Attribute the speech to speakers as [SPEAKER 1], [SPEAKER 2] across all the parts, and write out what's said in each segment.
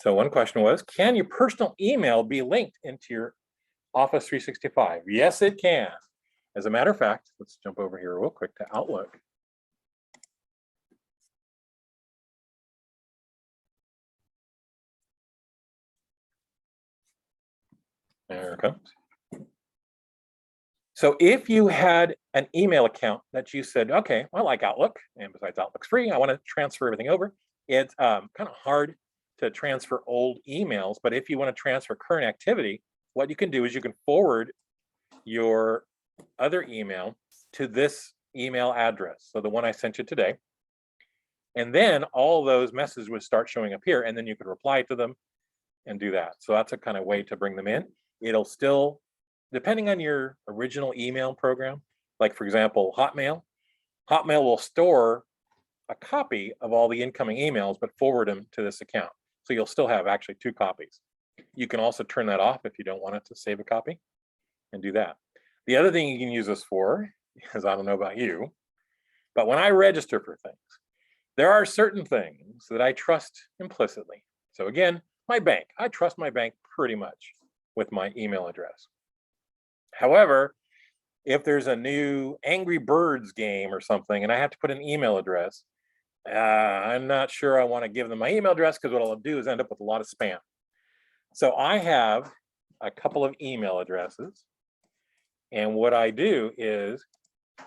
[SPEAKER 1] So one question was, can your personal email be linked into your Office 365? Yes, it can. As a matter of fact, let's jump over here real quick to Outlook. There it comes. So if you had an email account that you said, okay, I like Outlook, and besides Outlook's free, I want to transfer everything over. It's kind of hard to transfer old emails, but if you want to transfer current activity, what you can do is you can forward your other email to this email address. So the one I sent you today. And then all those messages would start showing up here, and then you could reply to them and do that. So that's a kind of way to bring them in. It'll still, depending on your original email program, like for example, Hotmail will store a copy of all the incoming emails, but forward them to this account. So you'll still have actually 2 copies. You can also turn that off if you don't want it to save a copy and do that. The other thing you can use this for is, I don't know about you, but when I register for things, there are certain things that I trust implicitly. So again, my bank, I trust my bank pretty much with my email address. However, if there's a new Angry Birds game or something and I have to put an email address, I'm not sure I want to give them my email address, because what I'll do is end up with a lot of spam. So I have a couple of email addresses. And what I do is,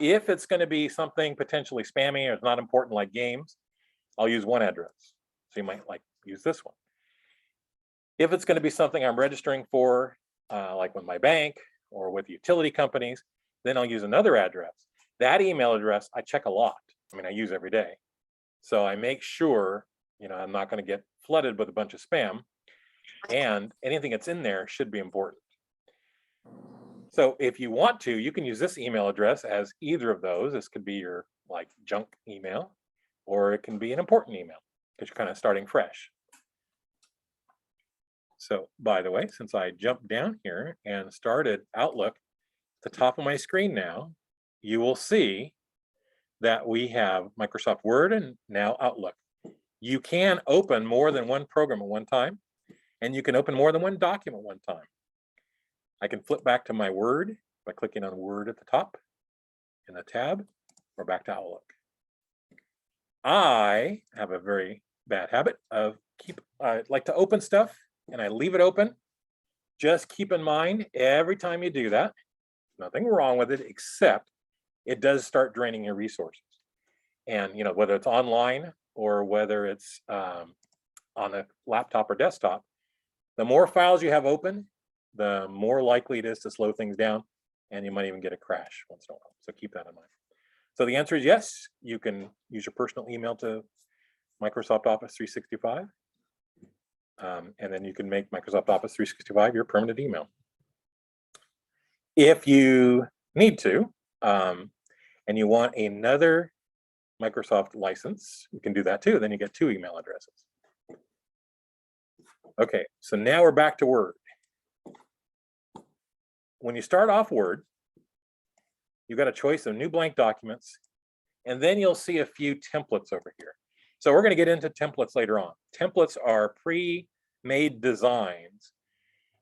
[SPEAKER 1] if it's going to be something potentially spammy or it's not important like games, I'll use one address. So you might use this one. If it's going to be something I'm registering for, like with my bank or with utility companies, then I'll use another address. That email address I check a lot. I mean, I use every day. So I make sure, I'm not going to get flooded with a bunch of spam, and anything that's in there should be important. So if you want to, you can use this email address as either of those. This could be your junk email, or it can be an important email because you're kind of starting fresh. So by the way, since I jumped down here and started Outlook, at the top of my screen now, you will see that we have Microsoft Word and now Outlook. You can open more than one program at one time, and you can open more than one document at one time. I can flip back to my Word by clicking on Word at the top in the tab, or back to Outlook. I have a very bad habit of I like to open stuff and I leave it open. Just keep in mind, every time you do that, nothing wrong with it, except it does start draining your resources. And whether it's online or whether it's on a laptop or desktop, the more files you have open, the more likely it is to slow things down, and you might even get a crash once in a while. So keep that in mind. So the answer is yes, you can use your personal email to Microsoft Office 365. And then you can make Microsoft Office 365 your permanent email. If you need to, and you want another Microsoft license, you can do that too. Then you get 2 email addresses. Okay, so now we're back to Word. When you start off Word, you've got a choice of new blank documents, and then you'll see a few templates over here. So we're going to get into templates later on. Templates are pre-made designs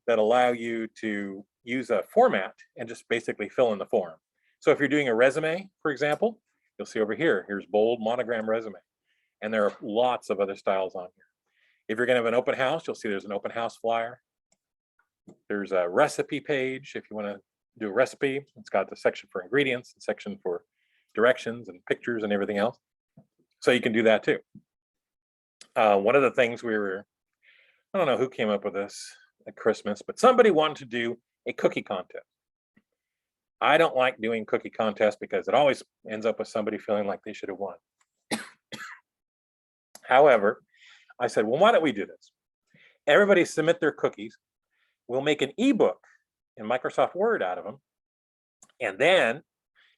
[SPEAKER 1] that allow you to use a format and just basically fill in the form. So if you're doing a resume, for example, you'll see over here, here's bold monogram resume. And there are lots of other styles on here. If you're going to have an open house, you'll see there's an open house flyer. There's a recipe page. If you want to do a recipe, it's got the section for ingredients, the section for directions and pictures and everything else. So you can do that too. One of the things I don't know who came up with this at Christmas, but somebody wanted to do a cookie contest. I don't like doing cookie contests because it always ends up with somebody feeling like they should have won. However, I said, well, why don't we do this? Everybody submit their cookies. We'll make an ebook in Microsoft Word out of them. And then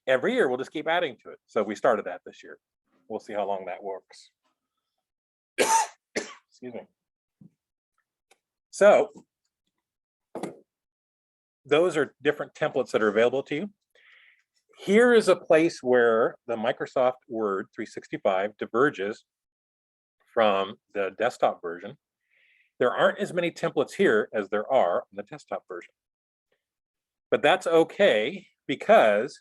[SPEAKER 1] every year we'll just keep adding to it. So we started that this year. We'll see how long that works. Excuse me. So those are different templates that are available to you. Here is a place where the Microsoft Word 365 diverges from the desktop version. There aren't as many templates here as there are on the desktop version. But that's okay, because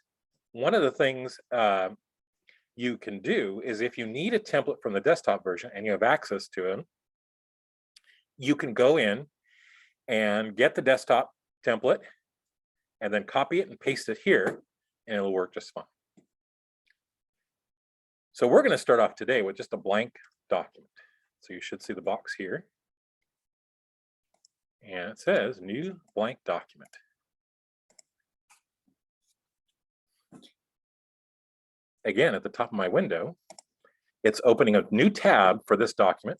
[SPEAKER 1] one of the things you can do is, if you need a template from the desktop version and you have access to it, you can go in and get the desktop template and then copy it and paste it here, and it'll work just fine. So we're going to start off today with just a blank document. So you should see the box here. And it says new blank document. Again, at the top of my window, it's opening a new tab for this document.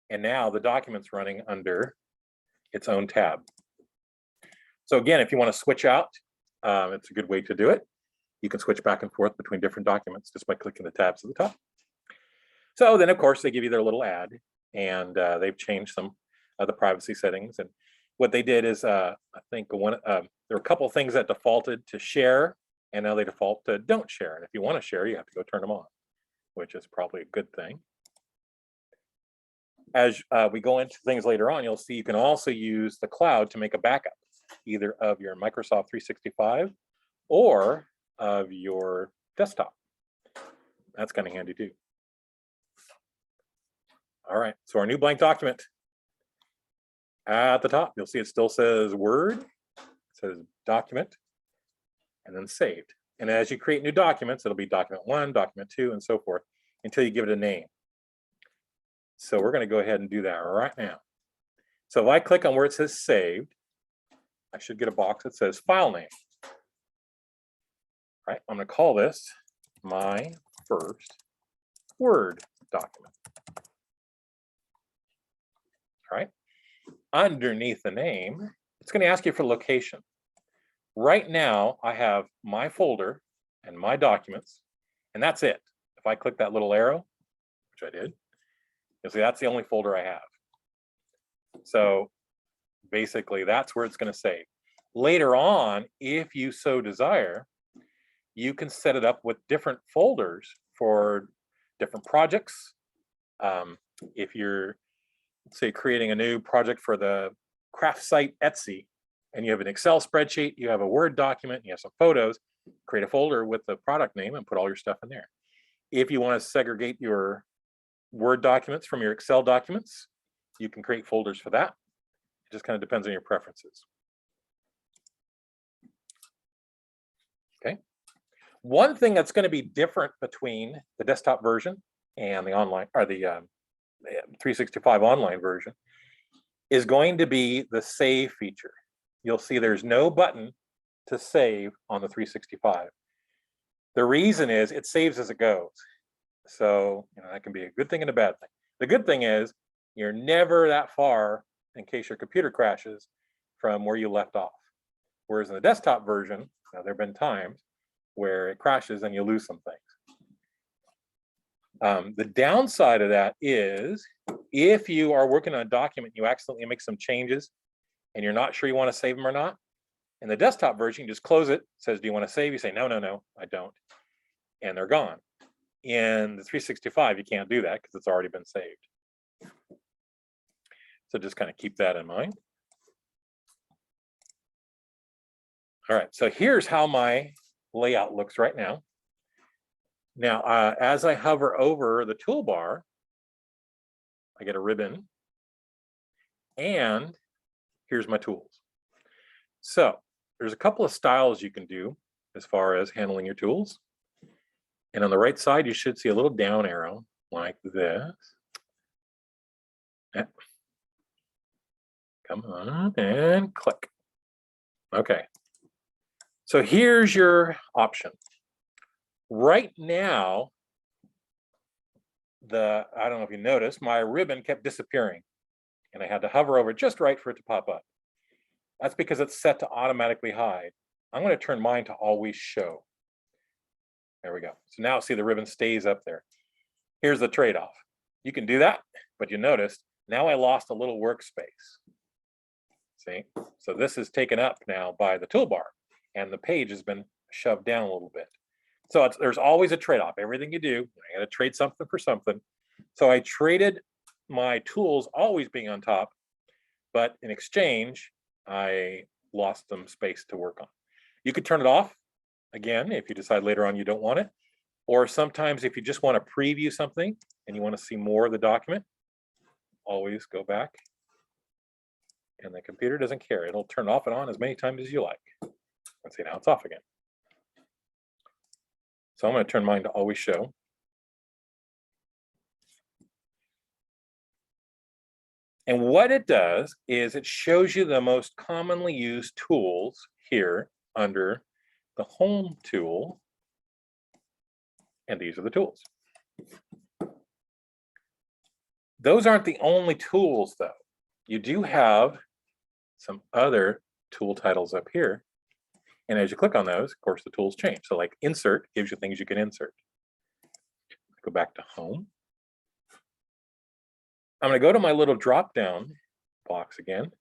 [SPEAKER 1] And now the document's running under its own tab. So again, if you want to switch out, it's a good way to do it. You can switch back and forth between different documents just by clicking the tabs at the top. So then, of course, they give you their little ad, and they've changed some of the privacy settings. And what they did is, I think there were a couple of things that defaulted to share, and now they default to don't share. And if you want to share, you have to go turn them on, which is probably a good thing. As we go into things later on, you'll see you can also use the cloud to make a backup, either of your Microsoft 365 or of your desktop. That's kind of handy too. All right, so our new blank document. At the top, you'll see it still says Word, it says Document, and then Saved. And as you create new documents, it'll be Document 1, Document 2, and so forth, until you give it a name. So we're going to go ahead and do that right now. So if I click on where it says Saved, I should get a box that says File Name. All right, I'm going to call this my first Word document. All right. Underneath the name, it's going to ask you for location. Right now, I have my folder and my documents, and that's it. If I click that little arrow, which I did, you'll see that's the only folder I have. So basically, that's where it's going to save. Later on, if you so desire, you can set it up with different folders for different projects. If you're, say, creating a new project for the craft site Etsy, and you have an Excel spreadsheet, you have a Word document, you have some photos, create a folder with the product name and put all your stuff in there. If you want to segregate your Word documents from your Excel documents, you can create folders for that. It just kind of depends on your preferences. Okay. One thing that's going to be different between the desktop version and the online, or the 365 online version, is going to be the save feature. You'll see there's no button to save on the 365. The reason is it saves as it goes. So, that can be a good thing and a bad thing. The good thing is you're never that far, in case your computer crashes, from where you left off. Whereas in the desktop version, there have been times where it crashes and you lose some things. The downside of that is, if you are working on a document, you accidentally make some changes and you're not sure you want to save them or not. In the desktop version, you just close it. It says, do you want to save? You say, no, I don't. And they're gone. In the 365, you can't do that because it's already been saved. So just kind of keep that in mind. All right, so here's how my layout looks right now. Now, as I hover over the toolbar, I get a ribbon, and here's my tools. So there's a couple of styles you can do as far as handling your tools. And on the right side, you should see a little down arrow like this. Yeah. Come on and click. Okay. So here's your option. Right now, I don't know if you noticed, my ribbon kept disappearing, and I had to hover over just right for it to pop up. That's because it's set to automatically hide. I'm going to turn mine to always show. There we go. So now see the ribbon stays up there. Here's the trade-off. You can do that, but you noticed now I lost a little workspace. See? So this is taken up now by the toolbar, and the page has been shoved down a little bit. So there's always a trade-off. Everything you do, I got to trade something for something. So I traded my tools always being on top, but in exchange, I lost some space to work on. You could turn it off again if you decide later on you don't want it, or sometimes if you just want to preview something and you want to see more of the document, always go back, and the computer doesn't care. It'll turn off and on as many times as you like. Let's see, now it's off again. So I'm going to turn mine to always show. And what it does is it shows you the most commonly used tools here under the Home tool. And these are the tools. Those aren't the only tools, though. You do have some other tool titles up here. And as you click on those, of course, the tools change. So like insert gives you things you can insert. Go back to Home. I'm going to go to my little drop down box again,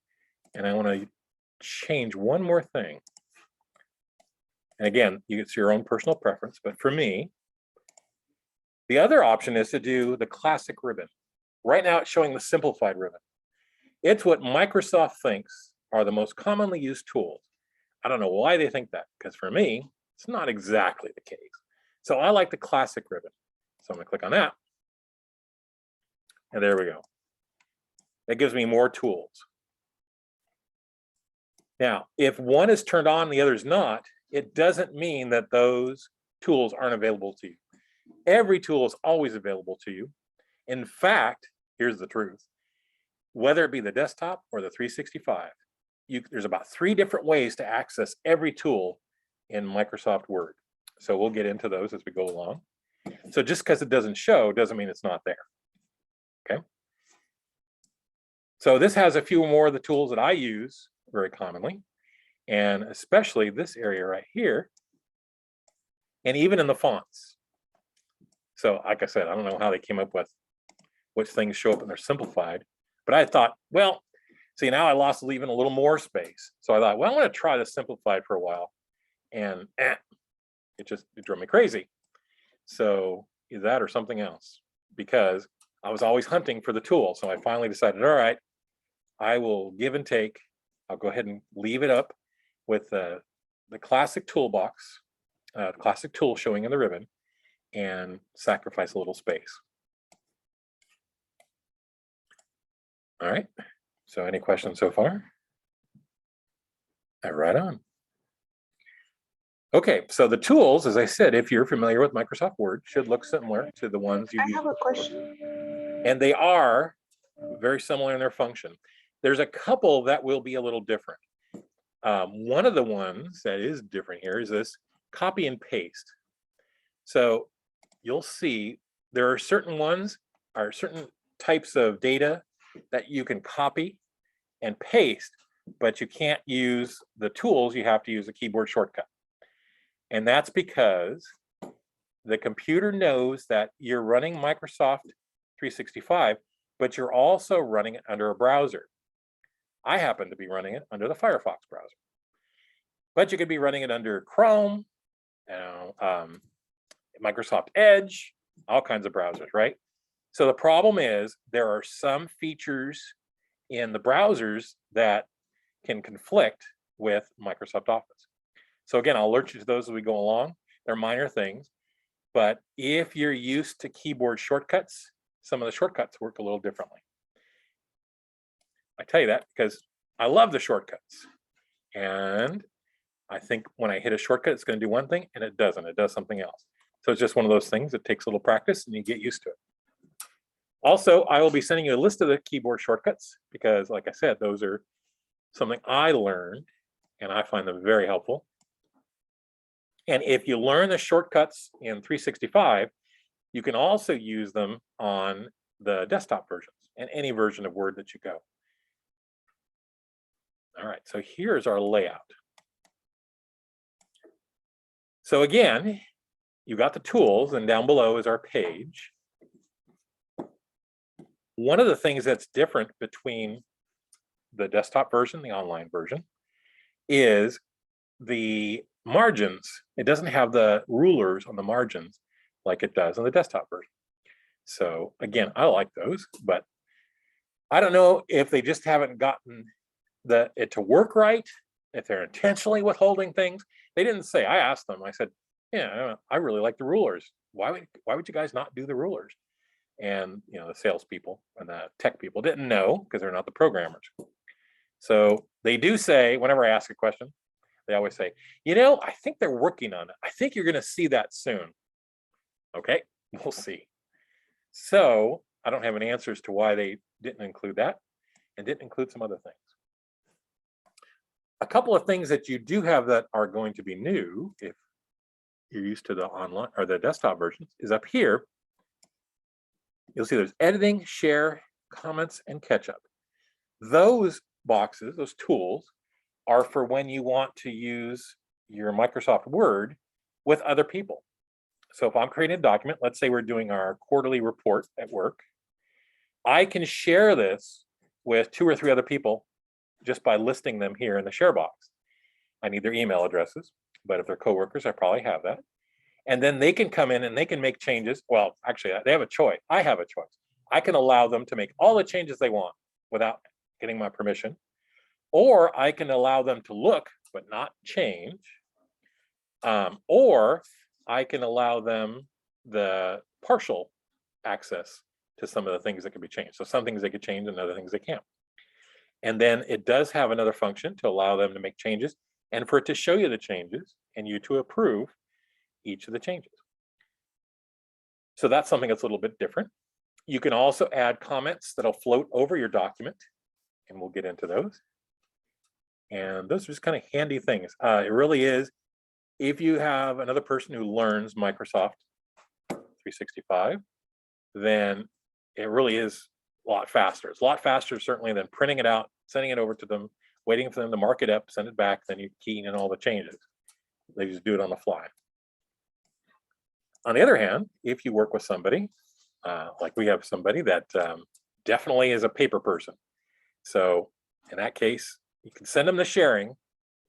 [SPEAKER 1] and I want to change one more thing. And again, it's your own personal preference, but for me, the other option is to do the classic ribbon. Right now it's showing the simplified ribbon. It's what Microsoft thinks are the most commonly used tools. I don't know why they think that, because for me, it's not exactly the case. So I like the classic ribbon. So I'm going to click on that. And there we go. That gives me more tools. Now, if one is turned on and the other is not, it doesn't mean that those tools aren't available to you. Every tool is always available to you. In fact, here's the truth. Whether it be the desktop or the 365, there's about 3 different ways to access every tool in Microsoft Word. So we'll get into those as we go along. So just because it doesn't show doesn't mean it's not there. Okay. So this has a few more of the tools that I use very commonly, and especially this area right here, and even in the fonts. So like I said, I don't know how they came up with which things show up and they're simplified, but I thought, well, see, now I lost even a little more space. So I thought, well, I'm going to try this simplified for a while, and it drove me crazy. So either that or something else, because I was always hunting for the tool. So I finally decided, all right, I will give and take. I'll go ahead and leave it up with the classic toolbox, classic tool showing in the ribbon, and sacrifice a little space. All right, so any questions so far? Right on. Okay, so the tools, as I said, if you're familiar with Microsoft Word, should look similar to the ones you've used before. I have a question. And they are very similar in their function. There's a couple that will be a little different. One of the ones that is different here is this copy and paste. So you'll see there are certain types of data that you can copy and paste, but you can't use the tools. You have to use a keyboard shortcut. And that's because the computer knows that you're running Microsoft 365, but you're also running it under a browser. I happen to be running it under the Firefox browser, but you could be running it under Chrome, Microsoft Edge, all kinds of browsers, right? So the problem is there are some features in the browsers that can conflict with Microsoft Office. So again, I'll alert you to those as we go along. They're minor things, but if you're used to keyboard shortcuts, some of the shortcuts work a little differently. I tell you that because I love the shortcuts. And I think when I hit a shortcut, it's going to do one thing, and it doesn't. It does something else. So it's just one of those things that takes a little practice, and you get used to it. Also, I will be sending you a list of the keyboard shortcuts because, like I said, those are something I learned, and I find them very helpful. And if you learn the shortcuts in 365, you can also use them on the desktop versions and any version of Word that you go. All right, so here's our layout. So again, you got the tools, and down below is our page. One of the things that's different between the desktop version, the online version, is the margins. It doesn't have the rulers on the margins like it does on the desktop version. So again, I like those, but I don't know if they just haven't gotten it to work right, if they're intentionally withholding things. They didn't say. I asked them. I said, "Yeah, I really like the rulers. Why would you guys not do the rulers?" And the salespeople and the tech people didn't know because they're not the programmers. So they do say, whenever I ask a question, they always say, I think they're working on it. I think you're going to see that soon. Okay, we'll see. So I don't have any answers to why they didn't include that and didn't include some other things. A couple of things that you do have that are going to be new, if you're used to the online or the desktop versions, is up here. You'll see there's editing, share, comments, and catch up. Those boxes, those tools, are for when you want to use your Microsoft Word with other people. So if I'm creating a document, let's say we're doing our quarterly report at work, I can share this with 2 or 3 other people just by listing them here in the share box. I need their email addresses, but if they're coworkers, I probably have that. And then they can come in and they can make changes. Well, actually, they have a choice. I have a choice. I can allow them to make all the changes they want without getting my permission, or I can allow them to look but not change, or I can allow them the partial access to some of the things that can be changed. So some things they could change and other things they can't. And then it does have another function to allow them to make changes and for it to show you the changes and you to approve each of the changes. So that's something that's a little bit different. You can also add comments that'll float over your document, and we'll get into those. And those are just kind of handy things. It really is, if you have another person who learns Microsoft 365, then it really is a lot faster. It's a lot faster, certainly, than printing it out, sending it over to them, waiting for them to mark it up, send it back, then you key in all the changes. They just do it on the fly. On the other hand, if you work with somebody, like we have somebody that definitely is a paper person. So in that case, you can send them the sharing,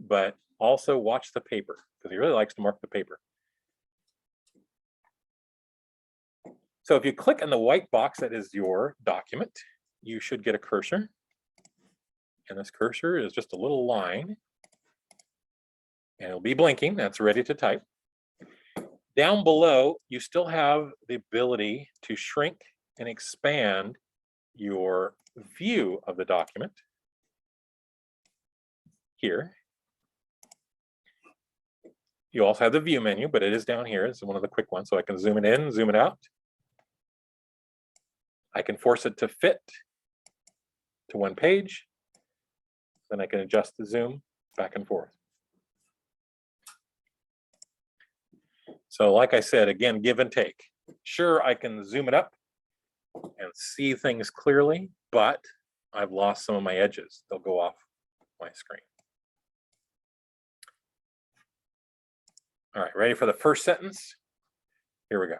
[SPEAKER 1] but also watch the paper because he really likes to mark the paper. So if you click on the white box that is your document, you should get a cursor. And this cursor is just a little line. And it'll be blinking. That's ready to type. Down below, you still have the ability to shrink and expand your view of the document here. You also have the view menu, but it is down here. It's one of the quick ones, so I can zoom it in, zoom it out. I can force it to fit to one page. Then I can adjust the zoom back and forth. So like I said, again, give and take. Sure, I can zoom it up and see things clearly, but I've lost some of my edges. They'll go off my screen. All right, ready for the first sentence? Here we go.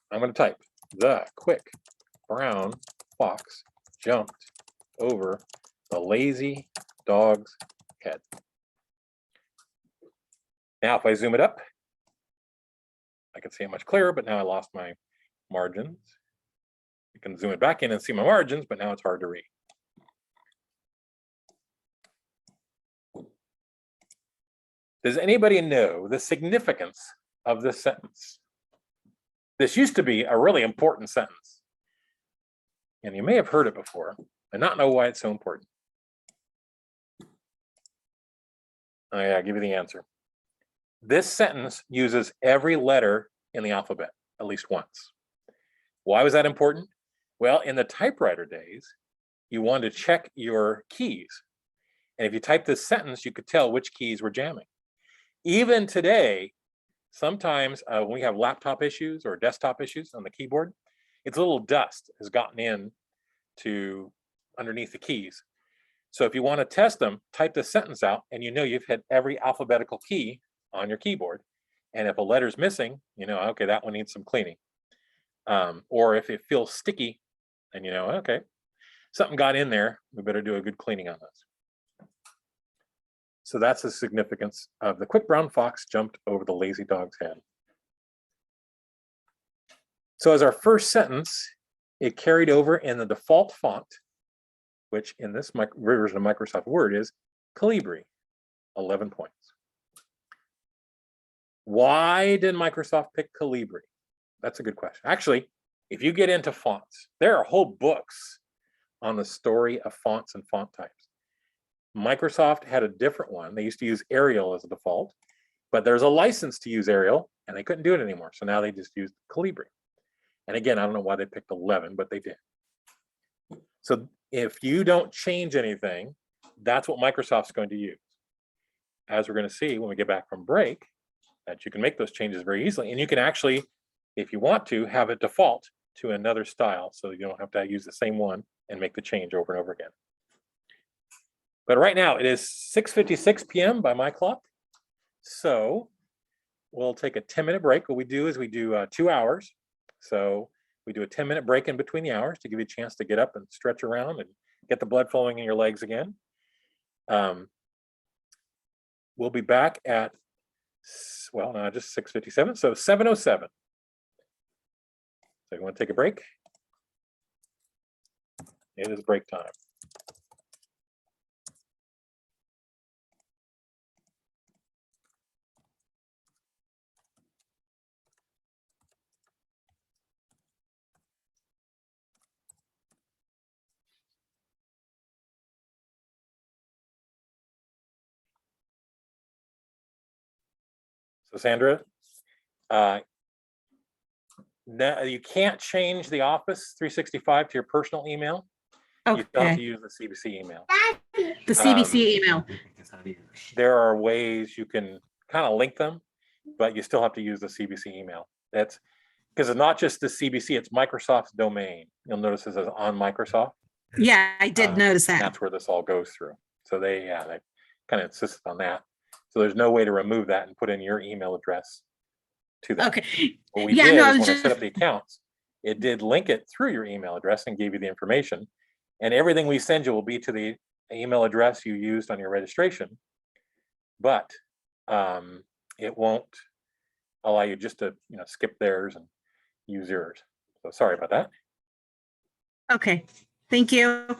[SPEAKER 1] I'm going to type, "The quick brown fox jumped over the lazy dog's head." Now, if I zoom it up, I can see it much clearer, but now I lost my margins. You can zoom it back in and see my margins, but now it's hard to read. Does anybody know the significance of this sentence? This used to be a really important sentence, and you may have heard it before and not know why it's so important. Oh yeah, I'll give you the answer. This sentence uses every letter in the alphabet at least once. Why was that important? Well, in the typewriter days, you wanted to check your keys. And if you type this sentence, you could tell which keys were jamming. Even today, sometimes when we have laptop issues or desktop issues on the keyboard, it's a little dust has gotten in to underneath the keys. So if you want to test them, type the sentence out and you know you've hit every alphabetical key on your keyboard. And if a letter's missing, you know, okay, that one needs some cleaning. Or if it feels sticky, then you know, okay, something got in there, we better do a good cleaning on this. So that's the significance of the quick brown fox jumped over the lazy dog's head. So as our first sentence, it carried over in the default font, which in this version of Microsoft Word is Calibri, 11 points. Why did Microsoft pick Calibri? That's a good question. Actually, if you get into fonts, there are whole books on the story of fonts and font types. Microsoft had a different one. They used to use Arial as a default, but there's a license to use Arial, and they couldn't do it anymore. So now they just used Calibri. And again, I don't know why they picked 11, but they did. So if you don't change anything, that's what Microsoft's going to use. As we're going to see when we get back from break, that you can make those changes very easily. And you can actually, if you want to, have it default to another style so you don't have to use the same one and make the change over and over again. But right now it is 6:56 p.m. by my clock. So we'll take a 10-minute break. What we do is we do 2 hours. So we do a 10-minute break in between the hours to give you a chance to get up and stretch around and get the blood flowing in your legs again. We'll be back at, well, no, just 6:57, so 7:07. So you want to take a break? It is break time. So Sandra, now you can't change the Office 365 to your personal email. You still have to
[SPEAKER 2] Okay,
[SPEAKER 1] use the CBC email.
[SPEAKER 2] the CBC email.
[SPEAKER 1] There are ways you can kind of link them, but you still have to use the CBC email. That's because it's not just the CBC, it's Microsoft's domain. You'll notice it says on Microsoft.
[SPEAKER 2] Yeah, I did notice that.
[SPEAKER 1] That's where this all goes through. So they kind of insisted on that. So there's no way to remove that and put in your email address to that.
[SPEAKER 2] Okay.
[SPEAKER 1] What we
[SPEAKER 2] Yeah,
[SPEAKER 1] did
[SPEAKER 2] no, I
[SPEAKER 1] is
[SPEAKER 2] was
[SPEAKER 1] when I set up the accounts, it did link it through your email address and gave you the information. And everything we send you will be to the email address you used on your registration. But it won't allow you just to skip theirs and use yours. So sorry about that.
[SPEAKER 2] Okay, thank you.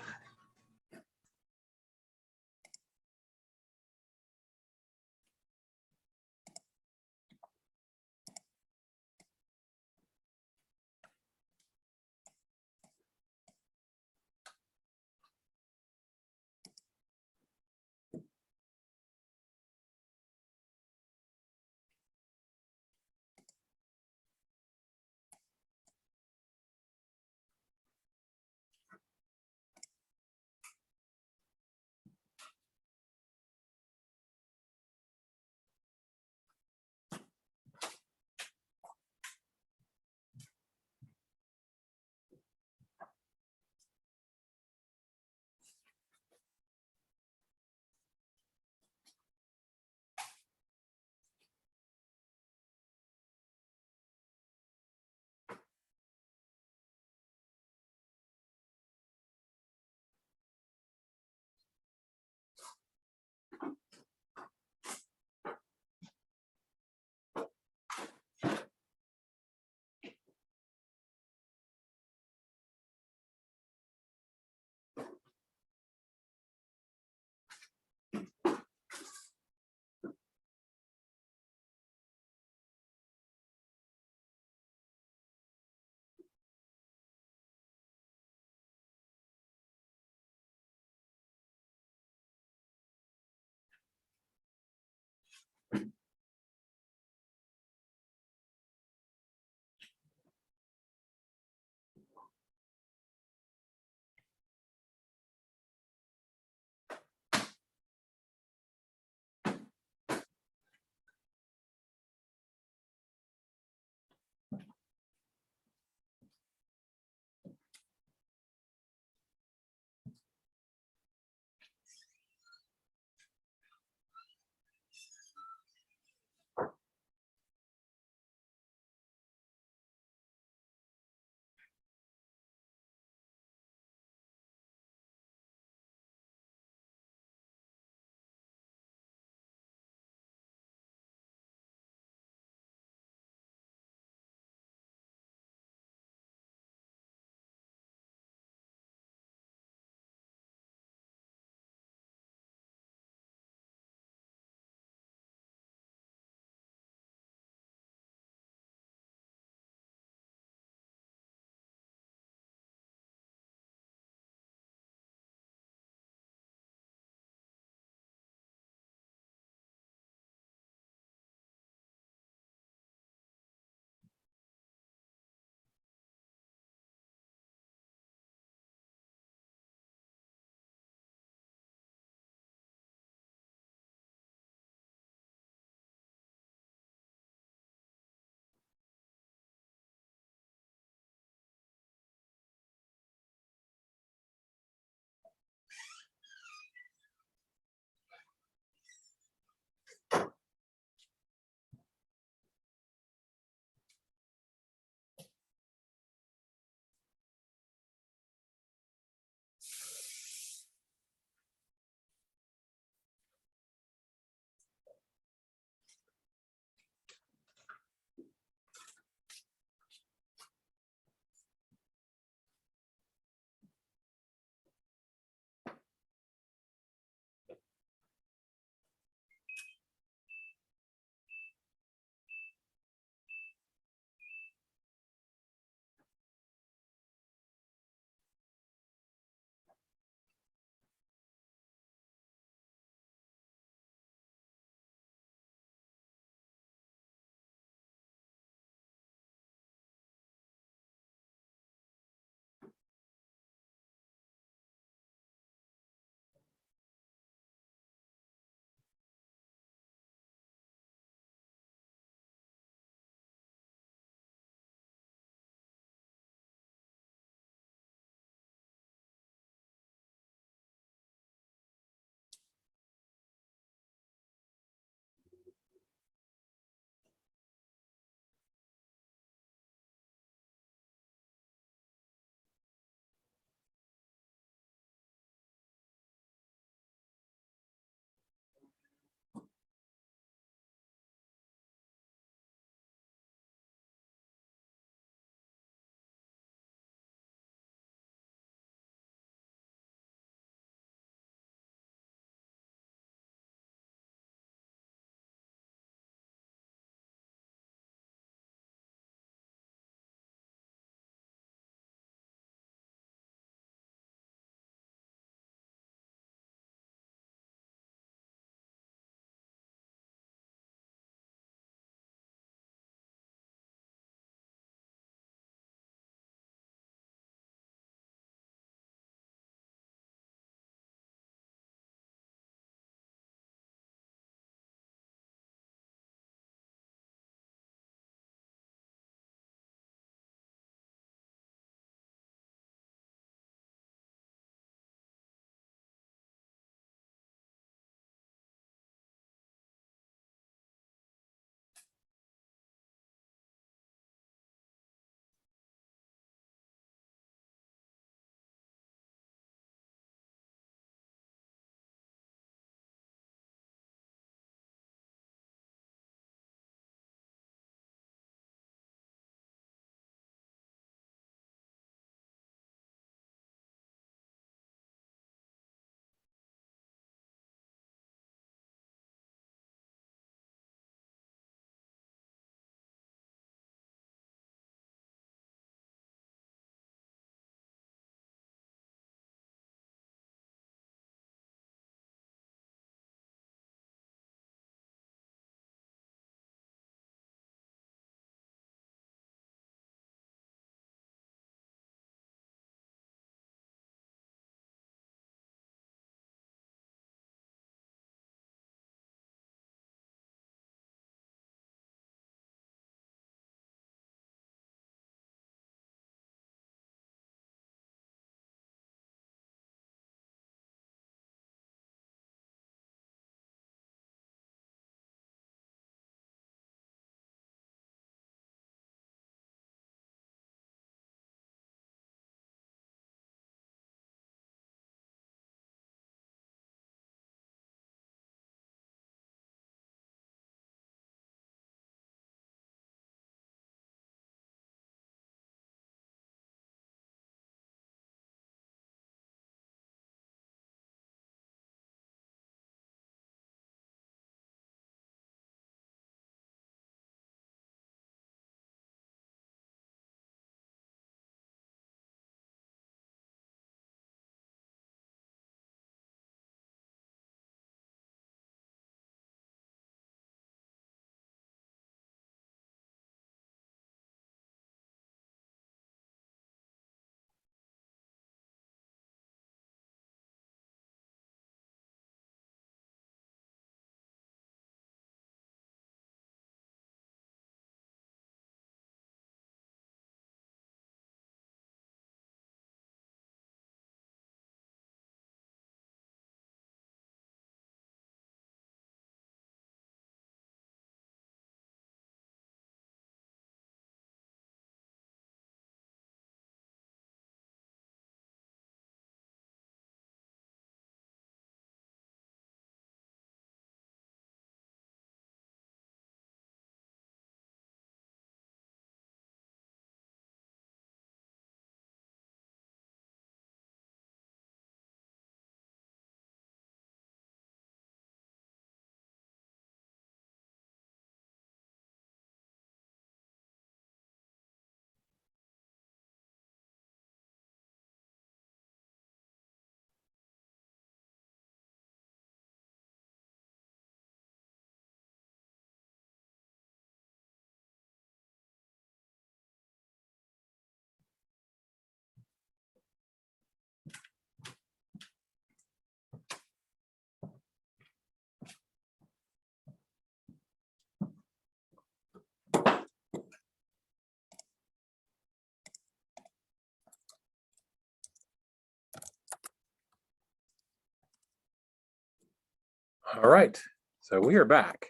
[SPEAKER 1] All right, so we are back.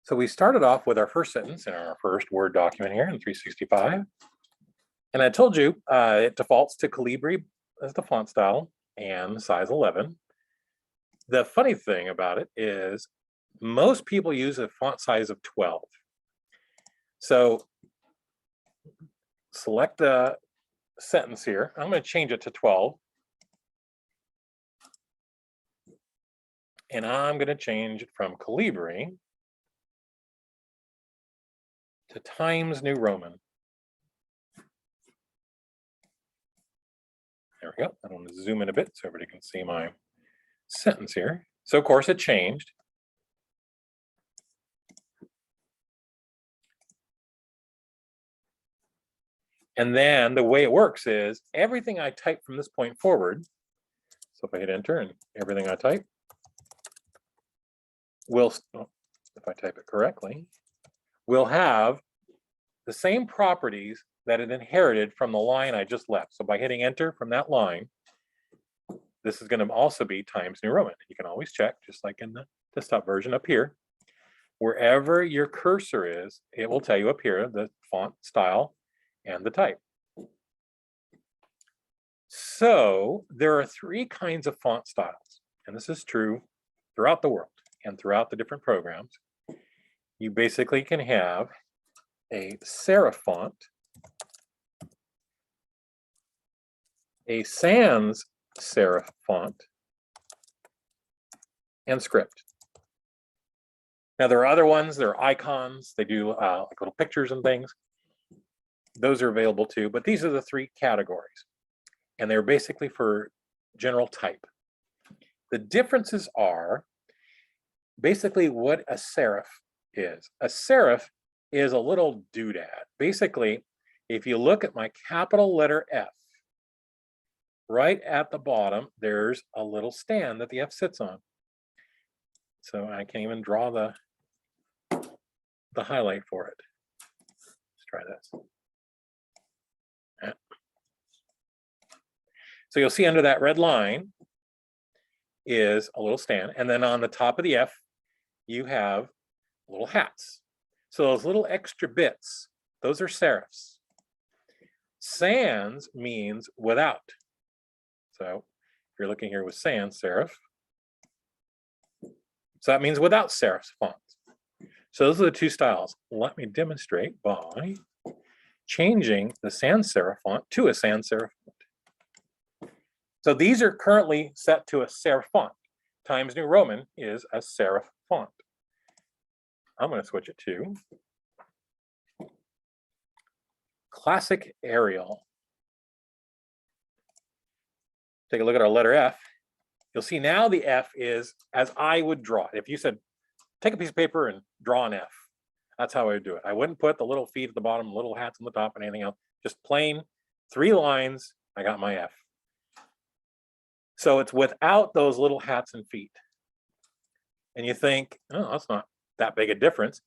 [SPEAKER 1] So we started off with our first sentence in our first Word document here in 365. And I told you it defaults to Calibri as the font style and size 11. The funny thing about it is most people use a font size of 12. So select the sentence here. I'm going to change it to 12. And I'm going to change it from Calibri to Times New Roman. There we go. I want to zoom in a bit so everybody can see my sentence here. So of course it changed. And then the way it works is everything I type from this point forward, so if I hit enter and everything I type will, if I type it correctly, will have the same properties that it inherited from the line I just left. So by hitting enter from that line, this is going to also be Times New Roman. You can always check, just like in the desktop version up here. Wherever your cursor is, it will tell you up here the font style and the type. So there are three kinds of font styles, and this is true throughout the world and throughout the different programs. You basically can have a serif font, a sans serif font, and script. Now there are other ones, there are icons, they do like little pictures and things. Those are available too, but these are the three categories. And they're basically for general type. The differences are basically what a serif is. A serif is a little doodad. Basically, if you look at my capital letter F, right at the bottom, there's a little stand that the F sits on. So I can't even draw the highlight for it. Let's try this. Yeah. So you'll see under that red line is a little stand. And then on the top of the F, you have little hats. So those little extra bits, those are serifs. Sans means without. So if you're looking here with sans serif, so that means without serifs fonts. So those are the two styles. Let me demonstrate by changing the sans serif font to a sans serif font. So these are currently set to a serif font. Times New Roman is a serif font. I'm going to switch it to Classic Arial. Take a look at our letter F. You'll see now the F is as I would draw it. If you said, take a piece of paper and draw an F, that's how I would do it. I wouldn't put the little feet at the bottom, little hats on the top, and anything else. Just plain 3 lines, I got my F. So it's without those little hats and feet. And you think, oh, that's not that big a difference.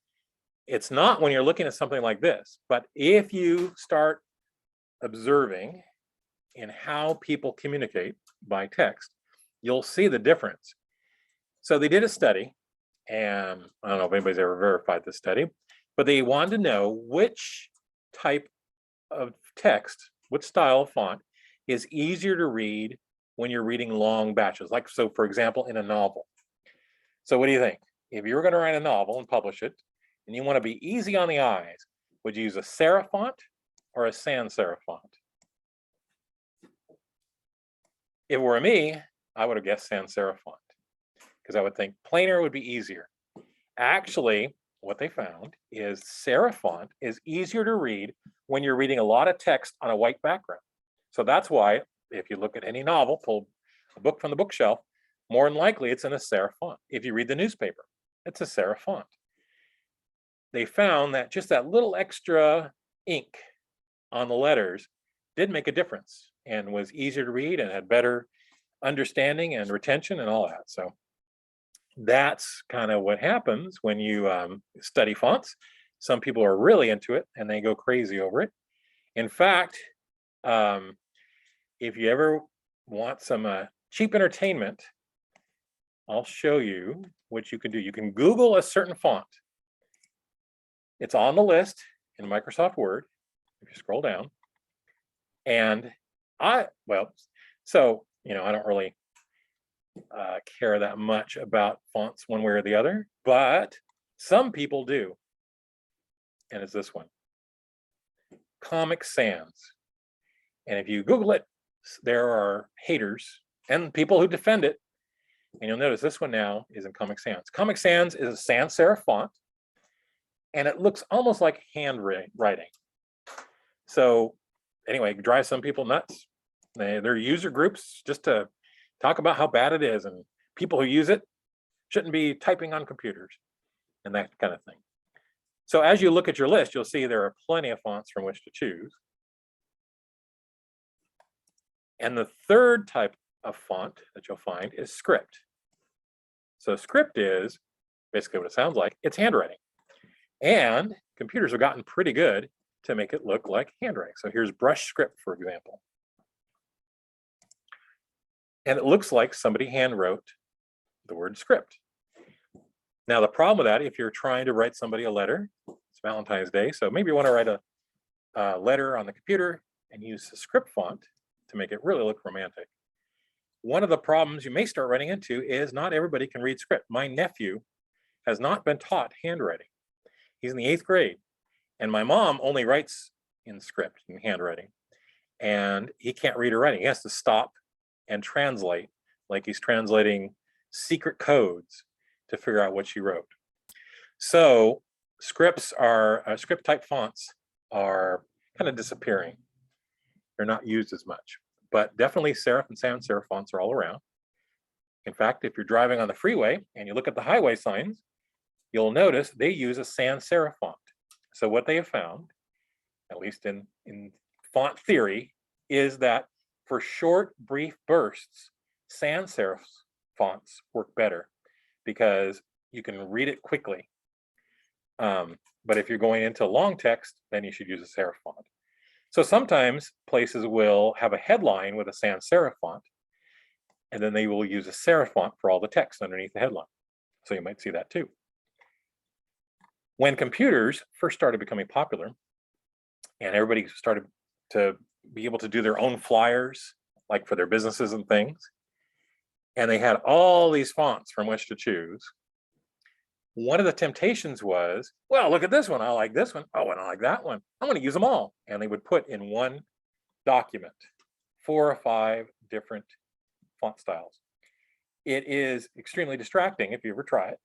[SPEAKER 1] It's not when you're looking at something like this, but if you start observing in how people communicate by text, you'll see the difference. So they did a study, and I don't know if anybody's ever verified this study, but they wanted to know which type of text, which style of font is easier to read when you're reading long batches. Like, so for example, in a novel. So what do you think? If you were going to write a novel and publish it, and you want to be easy on the eyes, would you use a serif font or a sans serif font? If it were me, I would have guessed sans serif font, because I would think plainer would be easier. Actually, what they found is serif font is easier to read when you're reading a lot of text on a white background. So that's why if you look at any novel, pull a book from the bookshelf, more than likely it's in a serif font. If you read the newspaper, it's a serif font. They found that just that little extra ink on the letters did make a difference and was easier to read and had better understanding and retention and all that. So that's kind of what happens when you study fonts. Some people are really into it and they go crazy over it. In fact, if you ever want some cheap entertainment, I'll show you what you can do. You can Google a certain font. It's on the list in Microsoft Word, if you scroll down. And so, I don't really care that much about fonts one way or the other, but some people do. And it's this one, Comic Sans. And if you Google it, there are haters and people who defend it. And you'll notice this one now is in Comic Sans. Comic Sans is a sans serif font, and it looks almost like handwriting. So anyway, it drives some people nuts. They're user groups just to talk about how bad it is, and people who use it shouldn't be typing on computers and that kind of thing. So as you look at your list, you'll see there are plenty of fonts from which to choose. And the third type of font that you'll find is script. So script is basically what it sounds like. It's handwriting. And computers have gotten pretty good to make it look like handwriting. So here's brush script, for example. And it looks like somebody handwrote the word script. Now, the problem with that, if you're trying to write somebody a letter, it's Valentine's Day, so maybe you want to write a letter on the computer and use the script font to make it really look romantic. One of the problems you may start running into is not everybody can read script. My nephew has not been taught handwriting. He's in the 8th grade, and my mom only writes in script, in handwriting, and he can't read or write. He has to stop and translate, like he's translating secret codes to figure out what she wrote. So script type fonts are kind of disappearing. They're not used as much, but definitely serif and sans serif fonts are all around. In fact, if you're driving on the freeway and you look at the highway signs, you'll notice they use a sans serif font. So what they have found, at least in font theory, is that for short, brief bursts, sans serif fonts work better because you can read it quickly. But if you're going into long text, then you should use a serif font. So sometimes places will have a headline with a sans serif font, and then they will use a serif font for all the text underneath the headline. So you might see that too. When computers first started becoming popular and everybody started to be able to do their own flyers, like for their businesses and things, and they had all these fonts from which to choose, one of the temptations was, well, look at this one. I like this one. Oh, and I like that one. I'm going to use them all. And they would put in one document 4 or 5 different font styles. It is extremely distracting if you ever try it.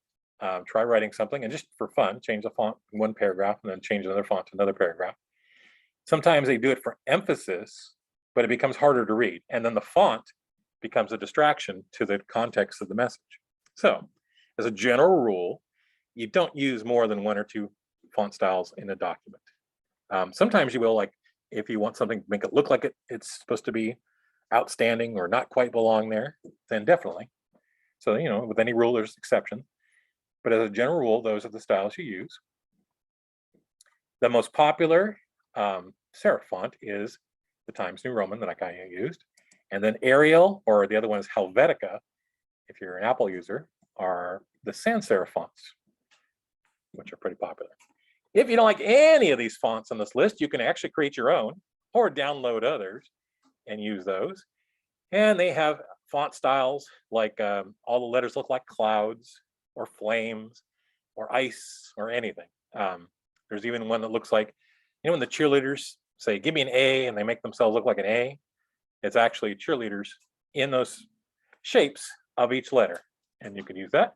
[SPEAKER 1] Try writing something and just for fun, change the font in one paragraph and then change another font to another paragraph. Sometimes they do it for emphasis, but it becomes harder to read. And then the font becomes a distraction to the context of the message. So as a general rule, you don't use more than 1 or 2 font styles in a document. Sometimes you will, like if you want something to make it look like it's supposed to be outstanding or not quite belong there, then definitely. So, with any rule, there's exceptions. But as a general rule, those are the styles you use. The most popular serif font is the Times New Roman that I used. And then Arial, or the other one is Helvetica, if you're an Apple user, are the sans serif fonts, which are pretty popular. If you don't like any of these fonts on this list, you can actually create your own or download others and use those. And they have font styles like all the letters look like clouds or flames or ice or anything. There's even one that looks like, when the cheerleaders say, give me an A, and they make themselves look like an A, it's actually cheerleaders in those shapes of each letter. And you can use that.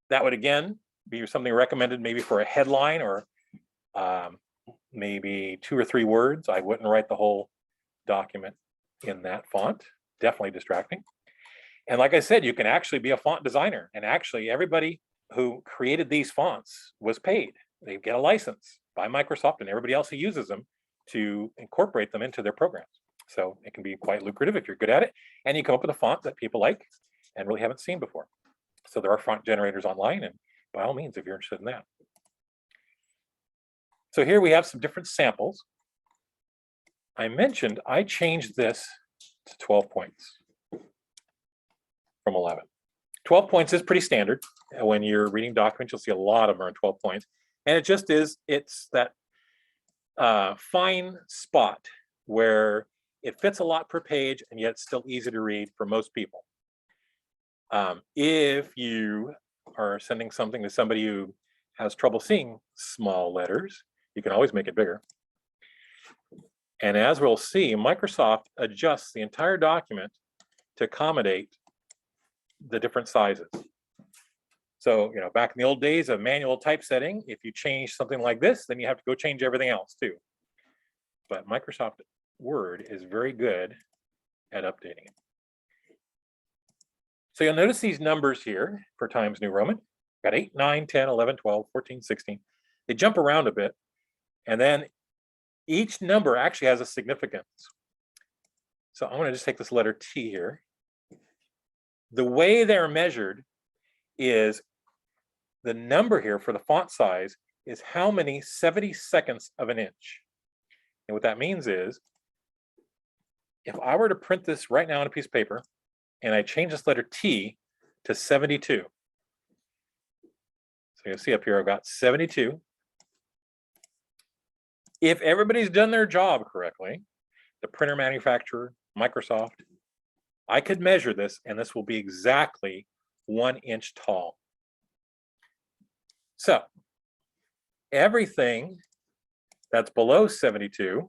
[SPEAKER 1] That would, again, be something recommended maybe for a headline or maybe 2 or 3 words. I wouldn't write the whole document in that font. Definitely distracting. And like I said, you can actually be a font designer. And actually, everybody who created these fonts was paid. They get a license by Microsoft and everybody else who uses them to incorporate them into their programs. So it can be quite lucrative if you're good at it. And you come up with a font that people like and really haven't seen before. So there are font generators online, and by all means, if you're interested in that. So here we have some different samples. I mentioned I changed this to 12 points from 11. 12 points is pretty standard. When you're reading documents, you'll see a lot of them are in 12 points. And it just is, it's that fine spot where it fits a lot per page and yet it's still easy to read for most people. If you are sending something to somebody who has trouble seeing small letters, you can always make it bigger. And as we'll see, Microsoft adjusts the entire document to accommodate the different sizes. So, back in the old days of manual typesetting, if you change something like this, then you have to go change everything else too. But Microsoft Word is very good at updating it. So you'll notice these numbers here for Times New Roman. Got 8, 9, 10, 11, 12, 14, 16. They jump around a bit. And then each number actually has a significance. So I'm going to just take this letter T here. The way they're measured is the number here for the font size is how many 70-seconds of an inch. And what that means is, if I were to print this right now on a piece of paper and I change this letter T to 72. So you'll see up here, I've got 72. If everybody's done their job correctly, the printer manufacturer, Microsoft, I could measure this and this will be exactly 1 inch tall. So everything that's below 72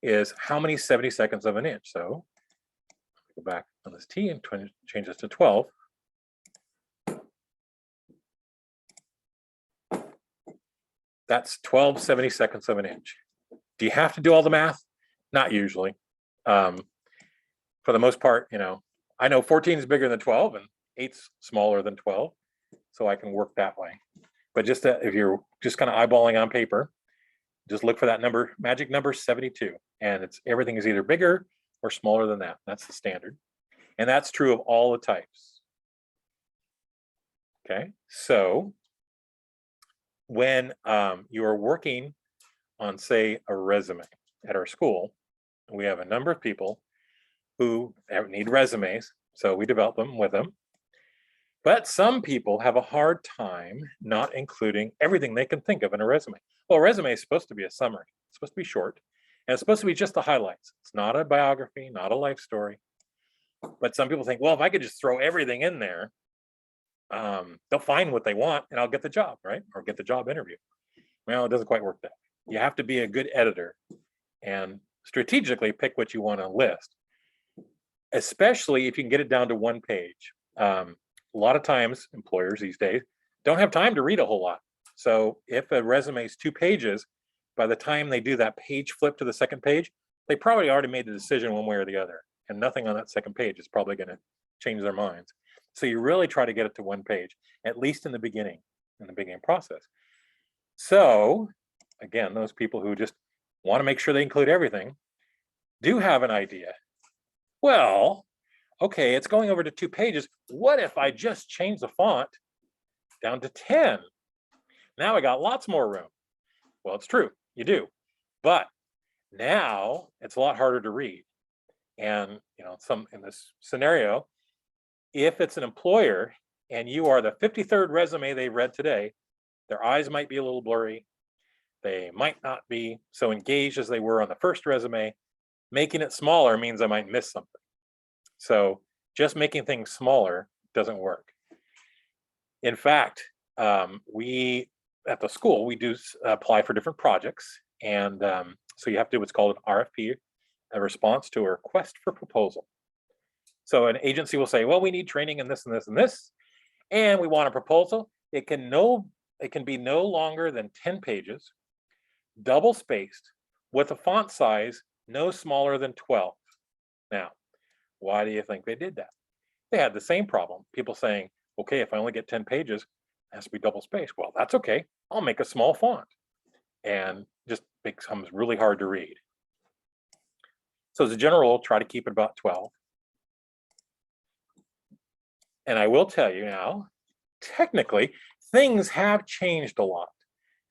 [SPEAKER 1] is how many 70-seconds of an inch. So go back on this T and change this to 12. That's 12 70-seconds of an inch. Do you have to do all the math? Not usually. For the most part, I know 14 is bigger than 12 and 8's smaller than 12, so I can work that way. But just if you're just kind of eyeballing on paper, just look for that number, magic number 72, and everything is either bigger or smaller than that. That's the standard, and that's true of all the types. Okay, so when you are working on, say, a resume at our school, we have a number of people who need resumes, so we develop them with them. But some people have a hard time not including everything they can think of in a resume. Well, a resume is supposed to be a summary. It's supposed to be short, and it's supposed to be just the highlights. It's not a biography, not a life story. But some people think, well, if I could just throw everything in there, they'll find what they want and I'll get the job, right? Or get the job interview. Well, it doesn't quite work that way. You have to be a good editor and strategically pick what you want to list, especially if you can get it down to 1 page. A lot of times employers these days don't have time to read a whole lot. So if a resume is 2 pages, by the time they do that page flip to the second page, they probably already made the decision one way or the other, and nothing on that second page is probably going to change their minds. So you really try to get it to 1 page, at least in the beginning process. So again, those people who just want to make sure they include everything do have an idea. Well, okay, it's going over to 2 pages. What if I just change the font down to 10? Now I got lots more room. Well, it's true, you do. But now it's a lot harder to read. And in this scenario, if it's an employer and you are the 53rd resume they've read today, their eyes might be a little blurry. They might not be so engaged as they were on the first resume. Making it smaller means I might miss something. So just making things smaller doesn't work. In fact, we at the school, we do apply for different projects. And so you have to do what's called an RFP, a response to a request for proposal. So an agency will say, well, we need training in this and this and this, and we want a proposal. It can be no longer than 10 pages, double spaced, with a font size no smaller than 12. Now, why do you think they did that? They had the same problem. People saying, okay, if I only get 10 pages, it has to be double spaced. Well, that's okay. I'll make a small font. And just becomes really hard to read. So as a general rule, try to keep it about 12. And I will tell you now, technically, things have changed a lot,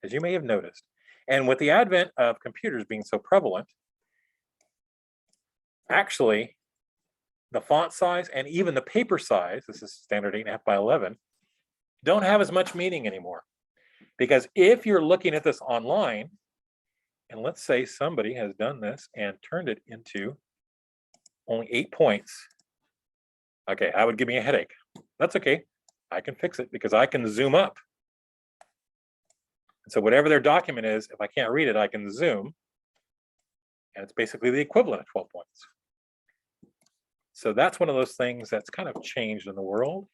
[SPEAKER 1] as you may have noticed. And with the advent of computers being so prevalent, actually, the font size and even the paper size, this is standard 8.5 by 11, don't have as much meaning anymore. Because if you're looking at this online, and let's say somebody has done this and turned it into only 8 points, okay, that would give me a headache. That's okay, I can fix it because I can zoom up. And so whatever their document is, if I can't read it, I can zoom, and it's basically the equivalent of 12 points. So that's one of those things that's kind of changed in the world.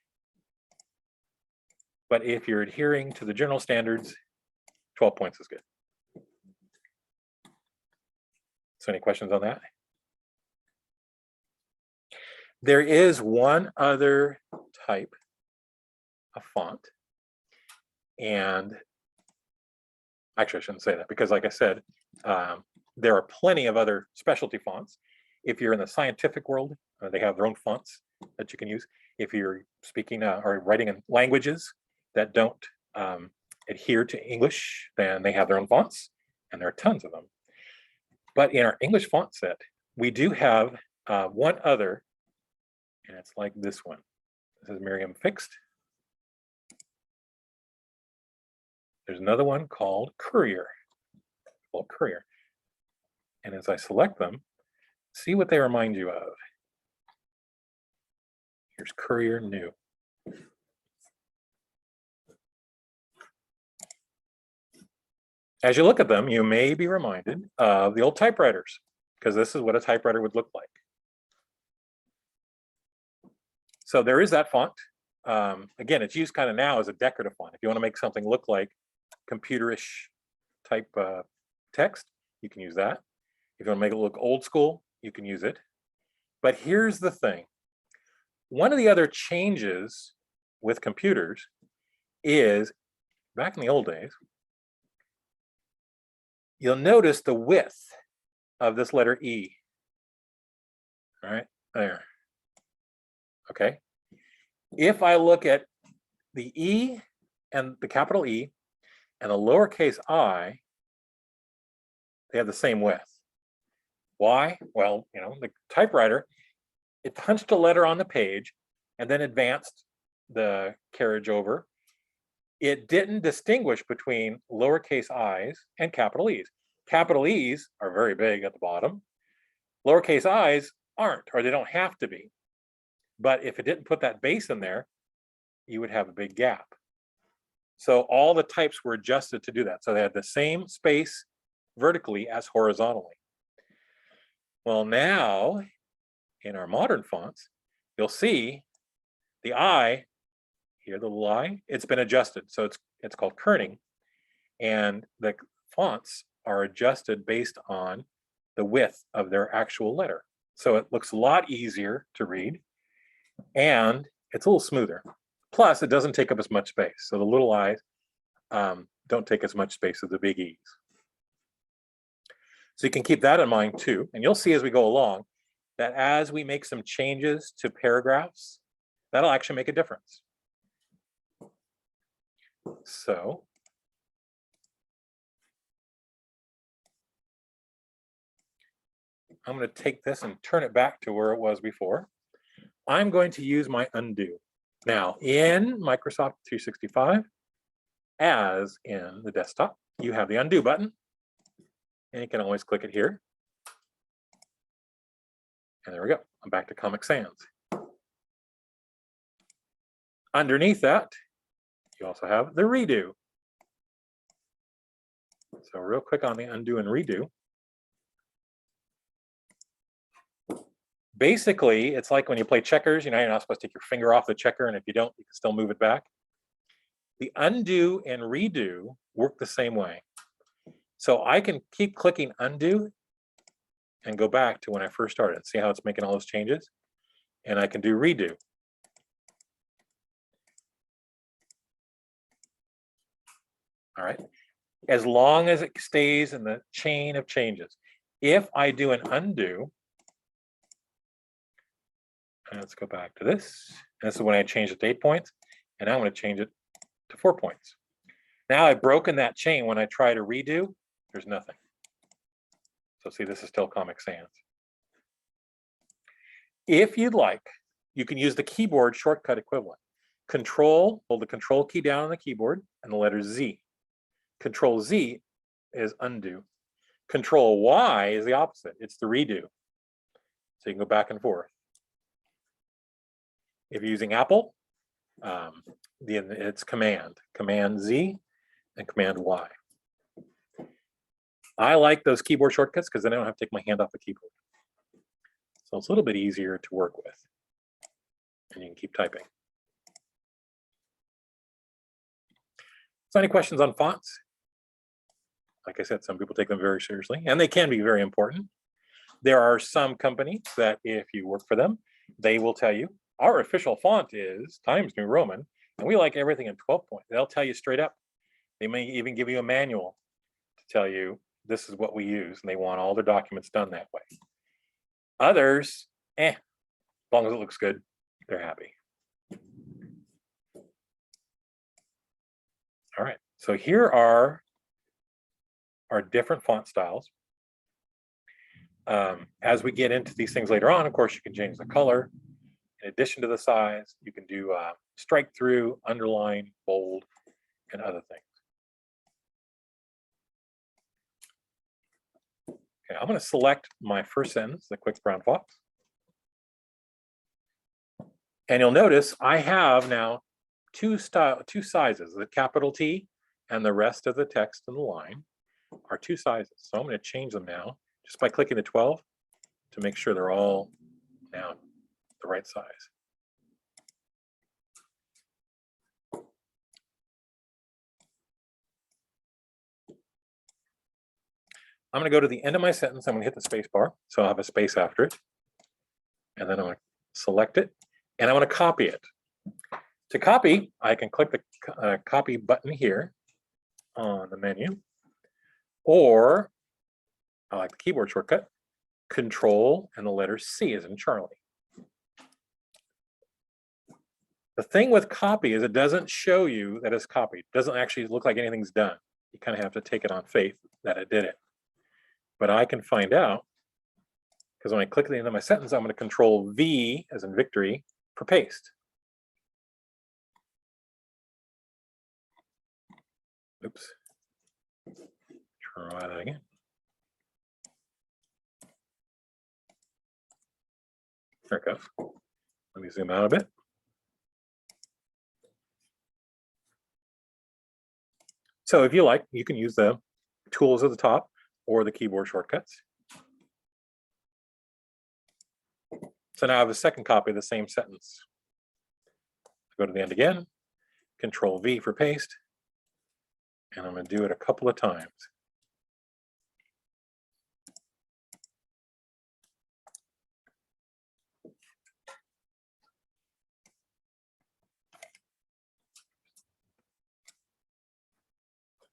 [SPEAKER 1] But if you're adhering to the general standards, 12 points is good. So any questions on that? There is one other type of font, and actually I shouldn't say that, because like I said, there are plenty of other specialty fonts. If you're in the scientific world, they have their own fonts that you can use. If you're speaking or writing in languages that don't adhere to English, then they have their own fonts, and there are tons of them. But in our English font set, we do have one other, and it's like this one. This is Merriam Fixed. There's another one called Courier. Well, Courier. And as I select them, see what they remind you of. Here's Courier New. As you look at them, you may be reminded of the old typewriters, because this is what a typewriter would look like. So there is that font. Again, it's used kind of now as a decorative font. If you want to make something look like computerish type text, you can use that. If you want to make it look old school, you can use it. But here's the thing. One of the other changes with computers is, back in the old days, you'll notice the width of this letter E. All right, there. Okay. If I look at the E and the capital E and the lowercase I, they have the same width. Why? Well, you know, the typewriter, it punched a letter on the page and then advanced the carriage over. It didn't distinguish between lowercase i's and capital E's. Capital E's are very big at the bottom. Lowercase i's aren't, or they don't have to be. But if it didn't put that base in there, you would have a big gap. So all the types were adjusted to do that. So they had the same space vertically as horizontally. Well, now in our modern fonts, you'll see the I, here the little I, it's been adjusted. So it's called kerning. And the fonts are adjusted based on the width of their actual letter. So it looks a lot easier to read, and it's a little smoother. Plus, it doesn't take up as much space. So the little I's don't take as much space as the big E's. So you can keep that in mind too. And you'll see as we go along that as we make some changes to paragraphs, that'll actually make a difference. So I'm going to take this and turn it back to where it was before. I'm going to use my undo. Now, in Microsoft 365, as in the desktop, you have the undo button, and you can always click it here. And there we go. I'm back to Comic Sans. Underneath that, you also have the redo. So real quick on the undo and redo. Basically, it's like when you play checkers, you know, you're not supposed to take your finger off the checker, and if you don't, you can still move it back. The undo and redo work the same way. So I can keep clicking undo and go back to when I first started. See how it's making all those changes? And I can do redo. All right. As long as it stays in the chain of changes. If I do an undo, and let's go back to this. And this is when I changed it to 8 points. And now I'm going to change it to 4 points. Now I've broken that chain. When I try to redo, there's nothing. So see, this is still Comic Sans. If you'd like, you can use the keyboard shortcut equivalent. Hold the control key down on the keyboard and the letter Z. Control Z is undo. Control Y is the opposite. It's the redo. So you can go back and forth. If you're using Apple, it's Command Z and Command Y. I like those keyboard shortcuts because then I don't have to take my hand off the keyboard. So it's a little bit easier to work with. And you can keep typing. So any questions on fonts? Like I said, some people take them very seriously, and they can be very important. There are some companies that if you work for them, they will tell you, our official font is Times New Roman, and we like everything in 12 point. They'll tell you straight up. They may even give you a manual to tell you this is what we use, and they want all their documents done that way. Others, as long as it looks good, they're happy. All right, so here are our different font styles. As we get into these things later on, of course, you can change the color. In addition to the size, you can do strike through, underline, bold, and other things. Okay, I'm going to select my first sentence, the quick brown fox. And you'll notice I have now two sizes, the capital T and the rest of the text in the line are two sizes. So I'm going to change them now just by clicking the 12 to make sure they're all now the right size. I'm going to go to the end of my sentence. I'm going to hit the space bar, so I'll have a space after it. And then I'm going to select it, and I want to copy it. To copy, I can click the copy button here on the menu, or I like the keyboard shortcut, Control and the letter C as in Charlie. The thing with copy is it doesn't show you that it's copied. It doesn't actually look like anything's done. You kind of have to take it on faith that it did it. But I can find out, because when I click at the end of my sentence, I'm going to Control V as in victory for paste. Oops. Try that again. There it goes. Let me zoom out a bit. So if you like, you can use the tools at the top or the keyboard shortcuts. So now I have a second copy of the same sentence. Go to the end again, Control V for paste, and I'm going to do it a couple of times.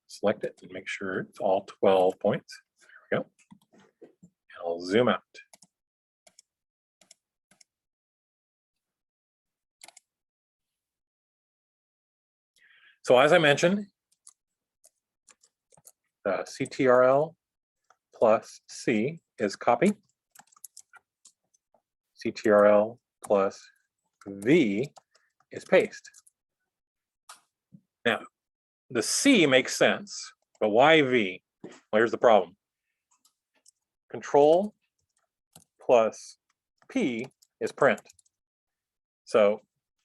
[SPEAKER 1] Select it and make sure it's all 12 points. There we go. And I'll zoom out. So as I mentioned, CTRL plus C is copy. CTRL plus V is paste. Now, the C makes sense, but why V? Well, here's the problem. Control plus P is print. So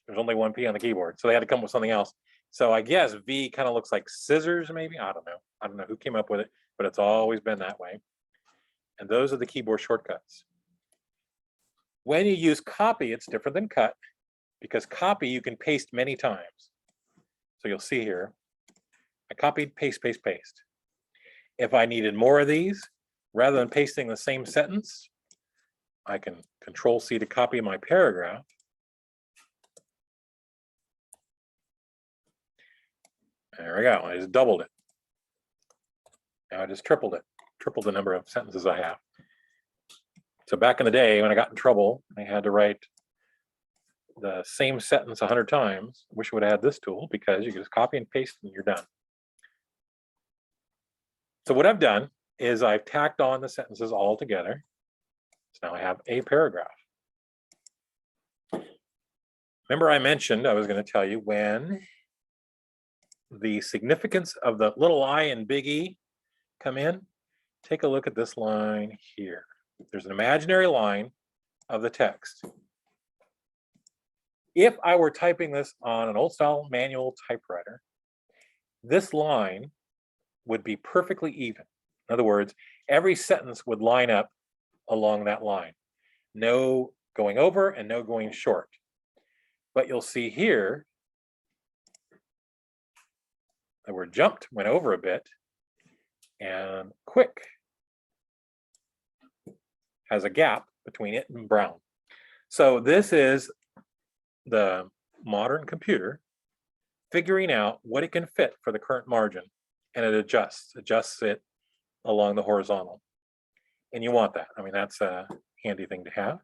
[SPEAKER 1] there's only one P on the keyboard. So they had to come up with something else. So I guess V kind of looks like scissors, maybe. I don't know. I don't know who came up with it, but it's always been that way. And those are the keyboard shortcuts. When you use copy, it's different than cut, because copy you can paste many times. So you'll see here, I copied, paste, paste, paste. If I needed more of these, rather than pasting the same sentence, I can Control C to copy my paragraph. There we go, I just doubled it. Now I just tripled it, tripled the number of sentences I have. So back in the day when I got in trouble, I had to write the same sentence 100 times. Wish I would have had this tool, because you can just copy and paste and you're done. So what I've done is I've tacked on the sentences all together. So now I have a paragraph. Remember I mentioned I was going to tell you when the significance of the little I and big E come in. Take a look at this line here. There's an imaginary line of the text. If I were typing this on an old style manual typewriter, this line would be perfectly even. In other words, every sentence would line up along that line. No going over and no going short. But you'll see here, the word jumped went over a bit, and quick has a gap between it and brown. So this is the modern computer figuring out what it can fit for the current margin, and it adjusts it along the horizontal. And you want that. I mean, that's a handy thing to have.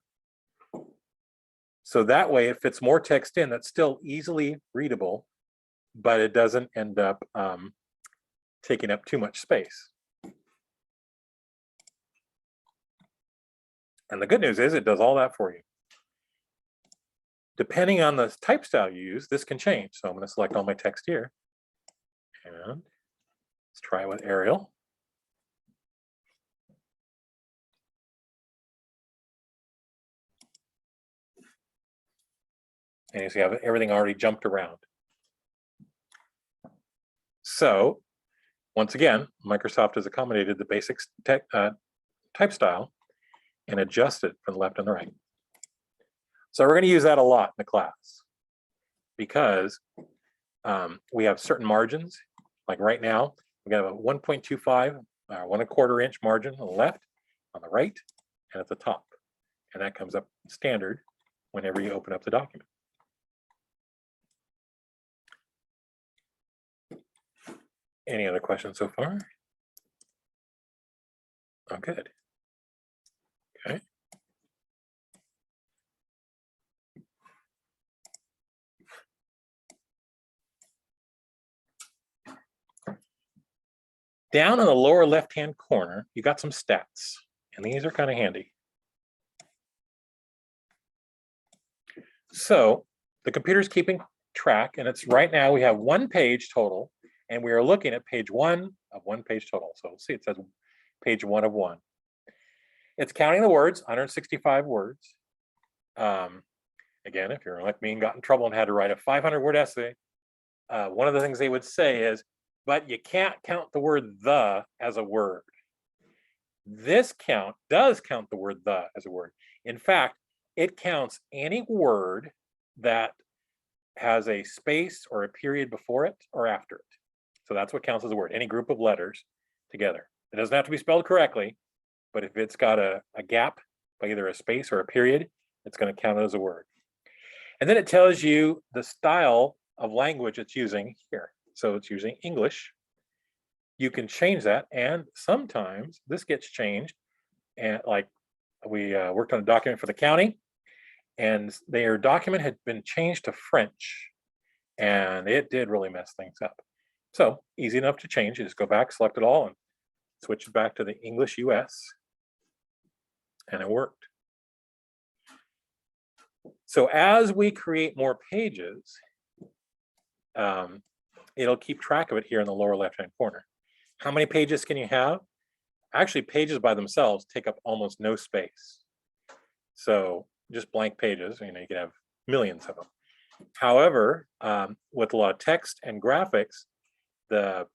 [SPEAKER 1] So that way it fits more text in that's still easily readable, but it doesn't end up taking up too much space. And the good news is it does all that for you. Depending on the type style you use, this can change. So I'm going to select all my text here. And let's try it with Arial. And you see I have everything already jumped around. So once again, Microsoft has accommodated the basic type style and adjusted from the left and the right. So we're going to use that a lot in the class because we have certain margins. Like right now, we have a 1.25, 1/4 inch margin on the left, on the right, and at the top. And that comes up standard whenever you open up the document. Any other questions so far? Oh, good. Okay. Down in the lower left-hand corner, you got some stats, and these are kind of handy. So the computer's keeping track, and it's right now we have 1 page total, and we are looking at page 1 of 1 page total. So see, it says page 1 of 1. It's counting the words, 165 words. Again, if you're like me and got in trouble and had to write a 500-word essay, one of the things they would say is, but you can't count the word the as a word. This count does count the word the as a word. In fact, it counts any word that has a space or a period before it or after it. So that's what counts as a word, any group of letters together. It doesn't have to be spelled correctly, but if it's got a gap by either a space or a period, it's going to count it as a word. And then it tells you the style of language it's using here. So it's using English. You can change that, and sometimes this gets changed. And like we worked on a document for the county, and their document had been changed to French, and it did really mess things up. So easy enough to change. You just go back, select it all, and switch it back to the English US, and it worked. So as we create more pages, it'll keep track of it here in the lower left-hand corner. How many pages can you have? Actually, pages by themselves take up almost no space. So just blank pages, you can have millions of them. However, with a lot of text and graphics, the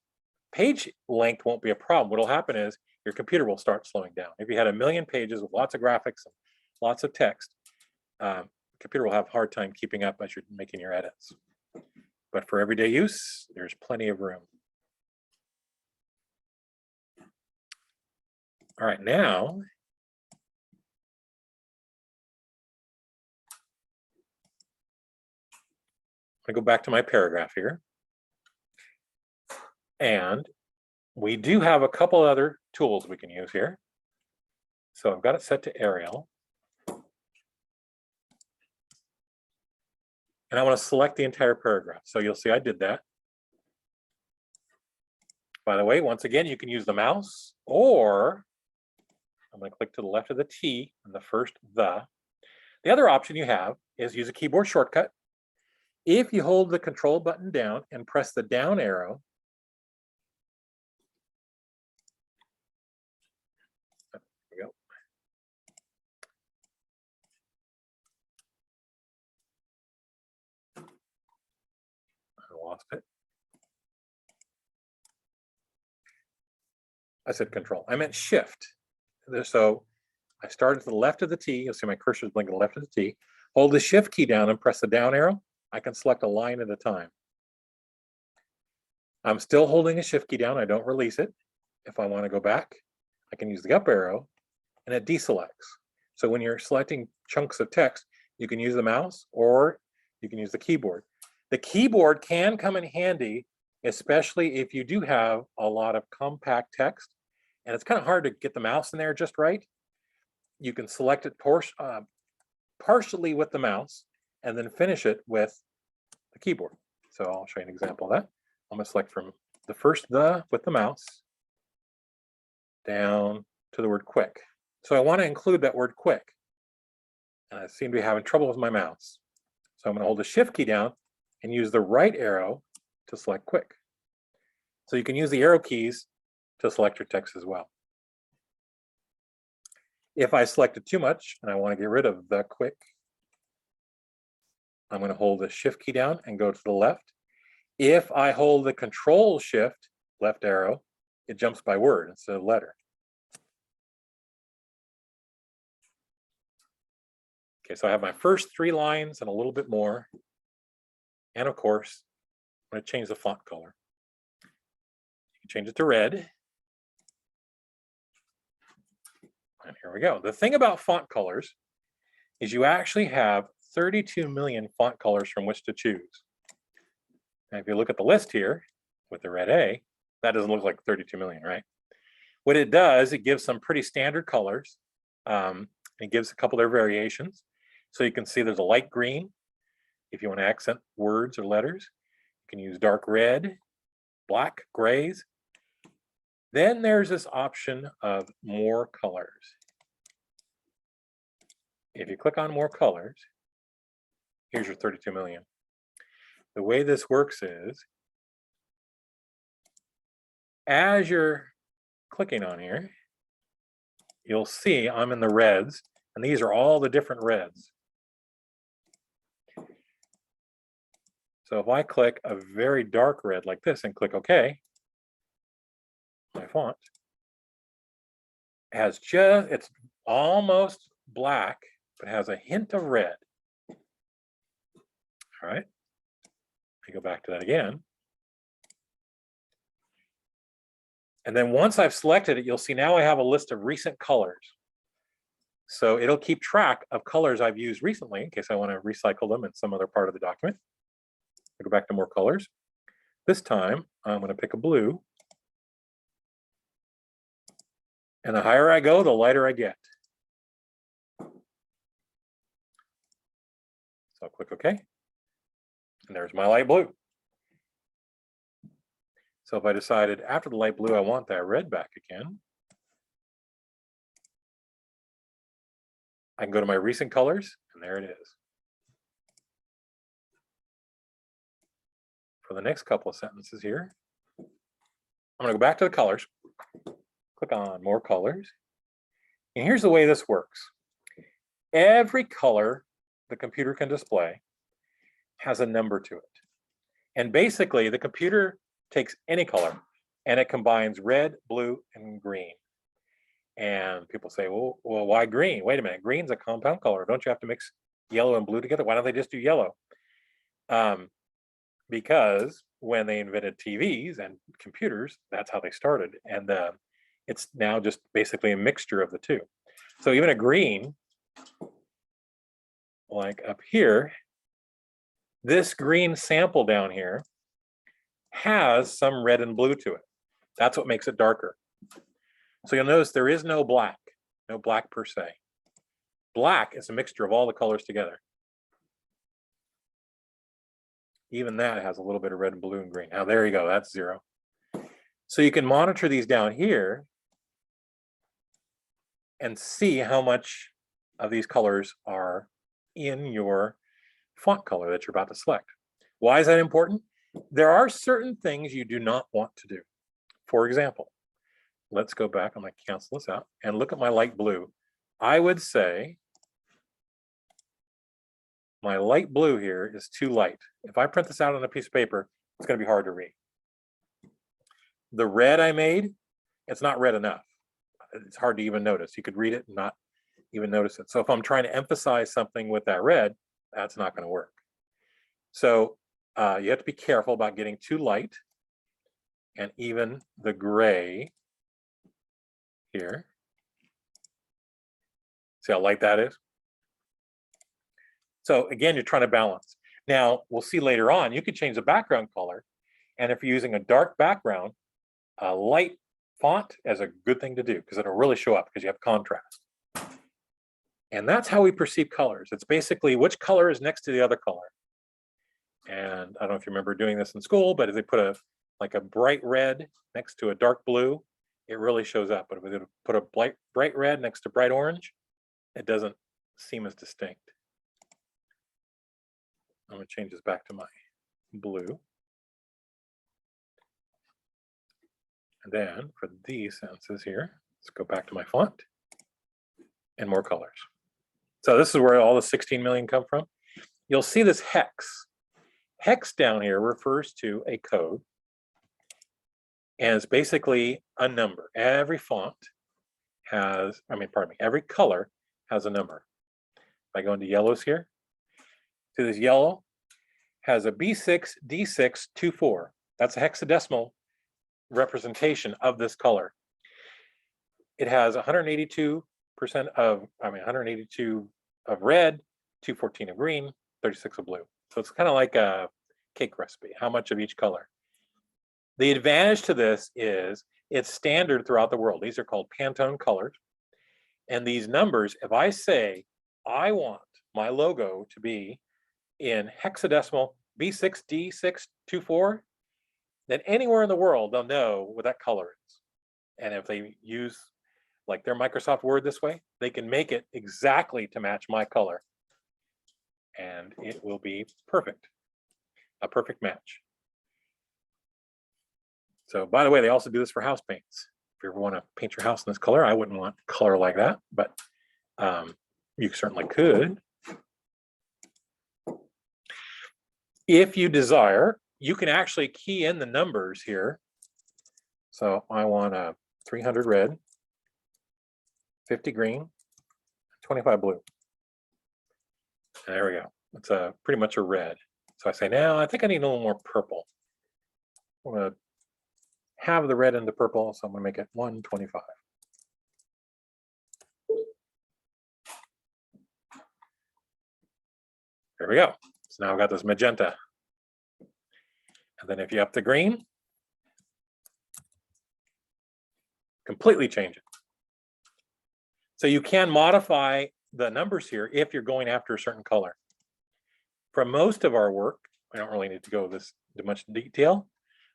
[SPEAKER 1] page length won't be a problem. What'll happen is your computer will start slowing down. If you had 1 million pages with lots of graphics and lots of text, the computer will have a hard time keeping up as you're making your edits. But for everyday use, there's plenty of room. All right, now I go back to my paragraph here. And we do have a couple other tools we can use here. So I've got it set to Arial. And I want to select the entire paragraph. So you'll see I did that. By the way, once again, you can use the mouse, or I'm going to click to the left of the T and the first the. The other option you have is use a keyboard shortcut, If you hold the control button down and press the down arrow, there we go. I lost it. I said control. I meant shift. So I started to the left of the T. You'll see my cursor is blinking to the left of the T. Hold the shift key down and press the down arrow. I can select a line at a time. I'm still holding a shift key down. I don't release it. If I want to go back, I can use the up arrow and it deselects. So when you're selecting chunks of text, you can use the mouse or you can use the keyboard. The keyboard can come in handy, especially if you do have a lot of compact text and it's kind of hard to get the mouse in there just right. You can select it partially with the mouse and then finish it with the keyboard. So I'll show you an example of that. I'm going to select from the first "the" with the mouse down to the word quick. So I want to include that word quick. And I seem to be having trouble with my mouse. So I'm going to hold the shift key down and use the right arrow to select quick. So you can use the arrow keys to select your text as well. If I selected too much and I want to get rid of the quick, I'm going to hold the shift key down and go to the left. If I hold the control shift, left arrow, it jumps by word instead of letter. Okay, so I have my first 3 lines and a little bit more. And of course, I'm going to change the font color. You can change it to red. And here we go. The thing about font colors is you actually have 32 million font colors from which to choose. And if you look at the list here with the red A, that doesn't look like 32 million, right? What it does, it gives some pretty standard colors. It gives a couple of their variations. So you can see there's a light green. If you want to accent words or letters, you can use dark red, black, grays. Then there's this option of more colors. If you click on more colors, here's your 32 million. The way this works is, as you're clicking on here, you'll see I'm in the reds, and these are all the different reds. So if I click a very dark red like this and click OK, my font has it's almost black, but has a hint of red. All right, I go back to that again. And then once I've selected it, you'll see now I have a list of recent colors. So it'll keep track of colors I've used recently in case I want to recycle them in some other part of the document. I go back to more colors. This time, I'm going to pick a blue. And the higher I go, the lighter I get. So I'll click OK. And there's my light blue. So if I decided after the light blue, I want that red back again, I can go to my recent colors, and there it is. For the next couple of sentences here, I'm going to go back to the colors, click on more colors, and here's the way this works. Every color the computer can display has a number to it. And basically, the computer takes any color and it combines red, blue, and green. And people say, well, why green? Wait a minute, green's a compound color. Don't you have to mix yellow and blue together? Why don't they just do yellow? Because when they invented TVs and computers, that's how they started. And it's now just basically a mixture of the two. So even a green, like up here, this green sample down here has some red and blue to it. That's what makes it darker. So you'll notice there is no black per se. Black is a mixture of all the colors together. Even that has a little bit of red and blue and green. Now there you go, that's 0. So you can monitor these down here and see how much of these colors are in your font color that you're about to select. Why is that important? There are certain things you do not want to do. For example, let's go back. I'm going to cancel this out and look at my light blue. I would say my light blue here is too light. If I print this out on a piece of paper, it's going to be hard to read. The red I made, it's not red enough. It's hard to even notice. You could read it and not even notice it. So if I'm trying to emphasize something with that red, that's not going to work. So you have to be careful about getting too light, and even the gray here. See how light that is? So again, you're trying to balance. Now, we'll see later on, you could change the background color. And if you're using a dark background, a light font is a good thing to do because it'll really show up because you have contrast. And that's how we perceive colors. It's basically which color is next to the other color. And I don't know if you remember doing this in school, but if they put a bright red next to a dark blue, it really shows up. But if they put a bright red next to bright orange, it doesn't seem as distinct. I'm going to change this back to my blue. And then for these sentences here, let's go back to my font and more colors. So this is where all the 16 million come from. You'll see this hex. Hex down here refers to a code, and it's basically a number. Every font has, every color has a number. If I go into yellows here, see this yellow has a B6, D6, 24. That's a hexadecimal representation of this color. It has 182% of, 182 of red, 214 of green, 36 of blue. So it's kind of like a cake recipe, how much of each color. The advantage to this is it's standard throughout the world. These are called Pantone colors. And these numbers, if I say, I want my logo to be in hexadecimal B6, D6, 24, then anywhere in the world, they'll know what that color is. And if they use like their Microsoft Word this way, they can make it exactly to match my color. And it will be perfect, a perfect match. So by the way, they also do this for house paints. If you ever want to paint your house in this color, I wouldn't want color like that, but you certainly could. If you desire, you can actually key in the numbers here. So I want a 300 red, 50 green, 25 blue. And there we go. It's pretty much a red. So I say, now I think I need a little more purple. I'm going to have the red and the purple, so I'm going to make it 125. There we go. So now I've got this magenta. And then if you up the green, completely change it. So you can modify the numbers here if you're going after a certain color. For most of our work, I don't really need to go this much detail,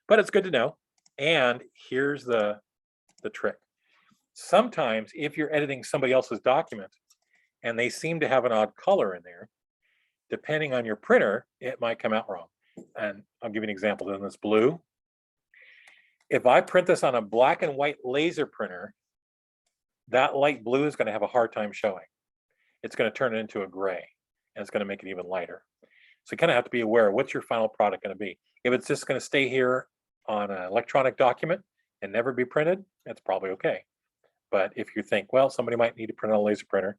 [SPEAKER 1] but it's good to know. And here's the trick. Sometimes if you're editing somebody else's document and they seem to have an odd color in there, depending on your printer, it might come out wrong. And I'll give you an example. In this blue, if I print this on a black and white laser printer, that light blue is going to have a hard time showing. It's going to turn it into a gray, and it's going to make it even lighter. So you kind of have to be aware of what's your final product going to be. If it's just going to stay here on an electronic document and never be printed, that's probably okay. But if you think, well, somebody might need to print on a laser printer,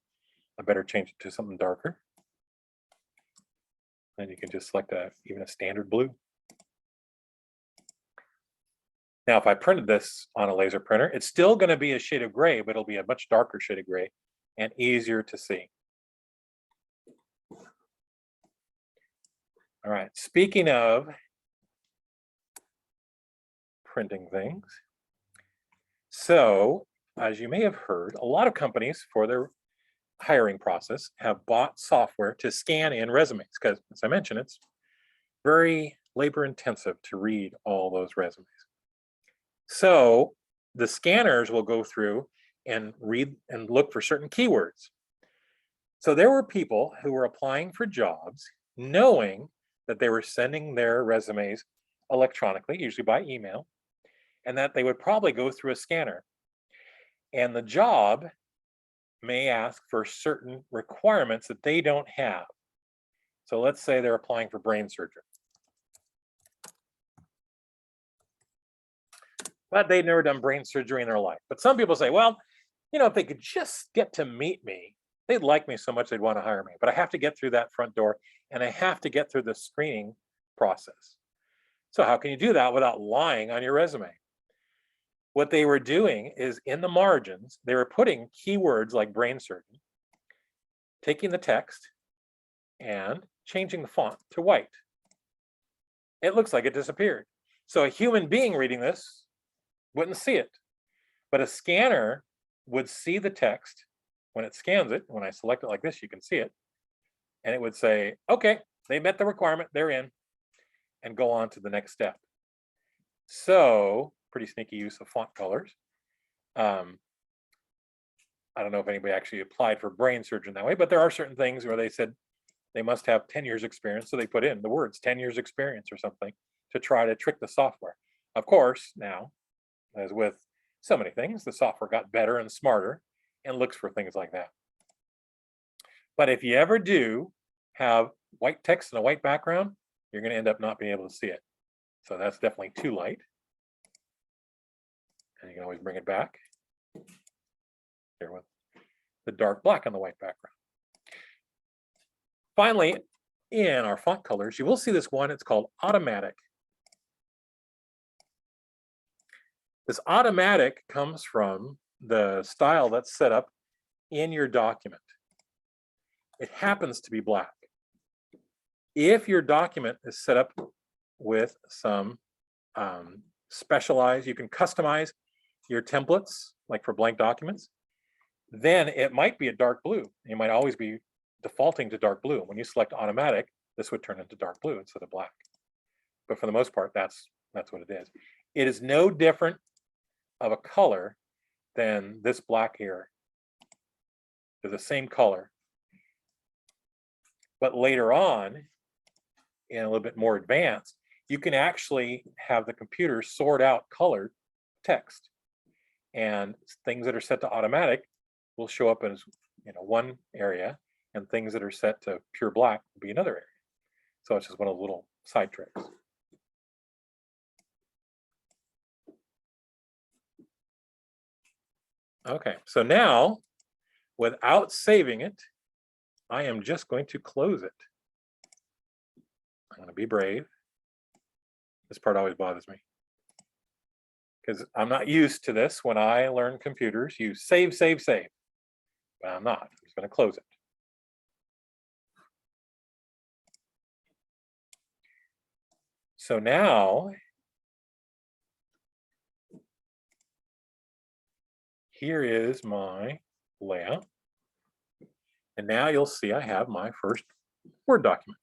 [SPEAKER 1] I better change it to something darker. Then you can just select even a standard blue. Now, if I printed this on a laser printer, it's still going to be a shade of gray, but it'll be a much darker shade of gray and easier to see. All right, speaking of printing things, so as you may have heard, a lot of companies for their hiring process have bought software to scan in resumes because, as I mentioned, it's very labor intensive to read all those resumes. So the scanners will go through and read and look for certain keywords. So there were people who were applying for jobs knowing that they were sending their resumes electronically, usually by email, and that they would probably go through a scanner. And the job may ask for certain requirements that they don't have. So let's say they're applying for brain surgery, but they've never done brain surgery in their life. But some people say, well, if they could just get to meet me, they'd like me so much they'd want to hire me. But I have to get through that front door, and I have to get through the screening process. So how can you do that without lying on your resume? What they were doing is in the margins, they were putting keywords like brain surgeon, taking the text and changing the font to white. It looks like it disappeared. So a human being reading this wouldn't see it, but a scanner would see the text when it scans it. When I select it like this, you can see it. And it would say, okay, they met the requirement, they're in, and go on to the next step. So pretty sneaky use of font colors. I don't know if anybody actually applied for brain surgeon that way, but there are certain things where they said they must have 10 years experience. So they put in the words 10 years experience or something to try to trick the software. Of course, now, as with so many things, the software got better and smarter and looks for things like that. But if you ever do have white text and a white background, you're going to end up not being able to see it. So that's definitely too light. And you can always bring it back here with the dark black on the white background. Finally, in our font colors, you will see this one. It's called automatic. This automatic comes from the style that's set up in your document. It happens to be black. If your document is set up with some specialized, you can customize your templates, like for blank documents, then it might be a dark blue. You might always be defaulting to dark blue. When you select automatic, this would turn into dark blue instead of black. But for the most part, that's what it is. It is no different of a color than this black here. They're the same color. But later on, in a little bit more advanced, you can actually have the computer sort out colored text. And things that are set to automatic will show up as one area, and things that are set to pure black will be another area. So it's just one of the little side tricks. Okay, so now, without saving it, I am just going to close it. I'm going to be brave. This part always bothers me, because I'm not used to this. When I learn computers, you save, save, save. But I'm not. I'm just going to close it. So now, here is my layout. And now you'll see I have my first Word document.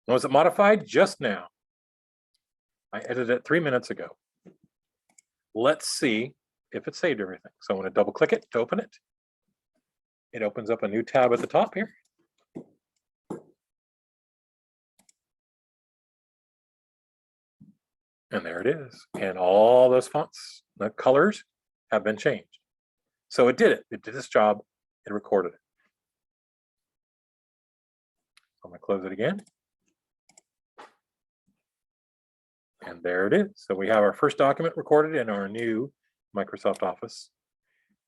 [SPEAKER 1] Was it modified? Just now. I edited it 3 minutes ago. Let's see if it saved everything. So I'm going to double click it to open it. It opens up a new tab at the top here. And there it is. And all those fonts, the colors have been changed. So it did it. It did its job. It recorded it. I'm going to close it again. And there it is. So we have our first document recorded in our new Microsoft Office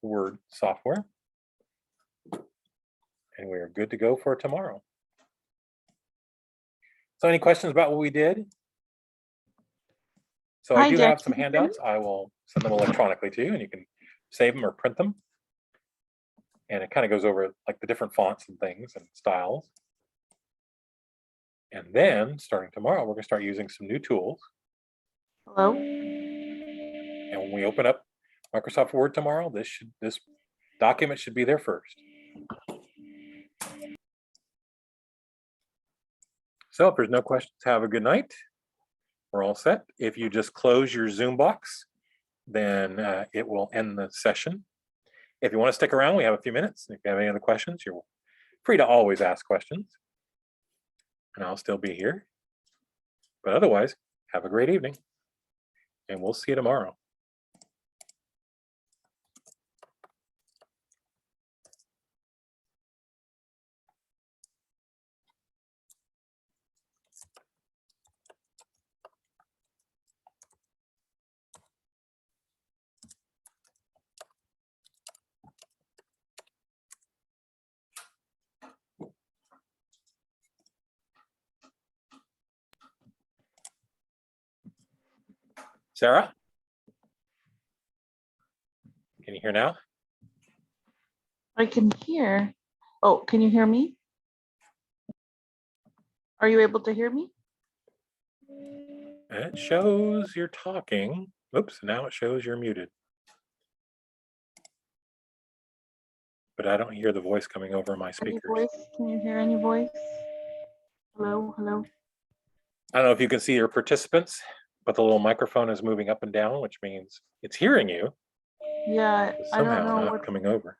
[SPEAKER 1] Word software. And we are good to go for tomorrow. So any questions about what we did? So I do have some handouts. I will send them electronically to you, and you can save them or print them. And it kind of goes over like the different fonts and things and styles. And then starting tomorrow, we're going to start using some new tools.
[SPEAKER 2] Hello?
[SPEAKER 1] And when we open up Microsoft Word tomorrow, this document should be there first. So if there's no questions, have a good night. We're all set. If you just close your Zoom box, then it will end the session. If you want to stick around, we have a few minutes. If you have any other questions, you're free to always ask questions. and I'll still be here. But otherwise, have a great evening, and we'll see you tomorrow. Sarah? Can you hear now?
[SPEAKER 3] I can hear. Oh, can you hear me? Are you able to hear me?
[SPEAKER 1] It shows you're talking. Oops, now it shows you're muted. But I don't hear the voice coming over my
[SPEAKER 3] Any
[SPEAKER 1] speakers.
[SPEAKER 3] voice? Can you hear any voice? Hello, hello.
[SPEAKER 1] I don't know if you can see your participants, but the little microphone is moving up and down, which means it's hearing you,
[SPEAKER 3] Yeah,
[SPEAKER 1] but
[SPEAKER 3] I don't
[SPEAKER 1] somehow
[SPEAKER 3] know
[SPEAKER 1] not
[SPEAKER 3] what.
[SPEAKER 1] coming over.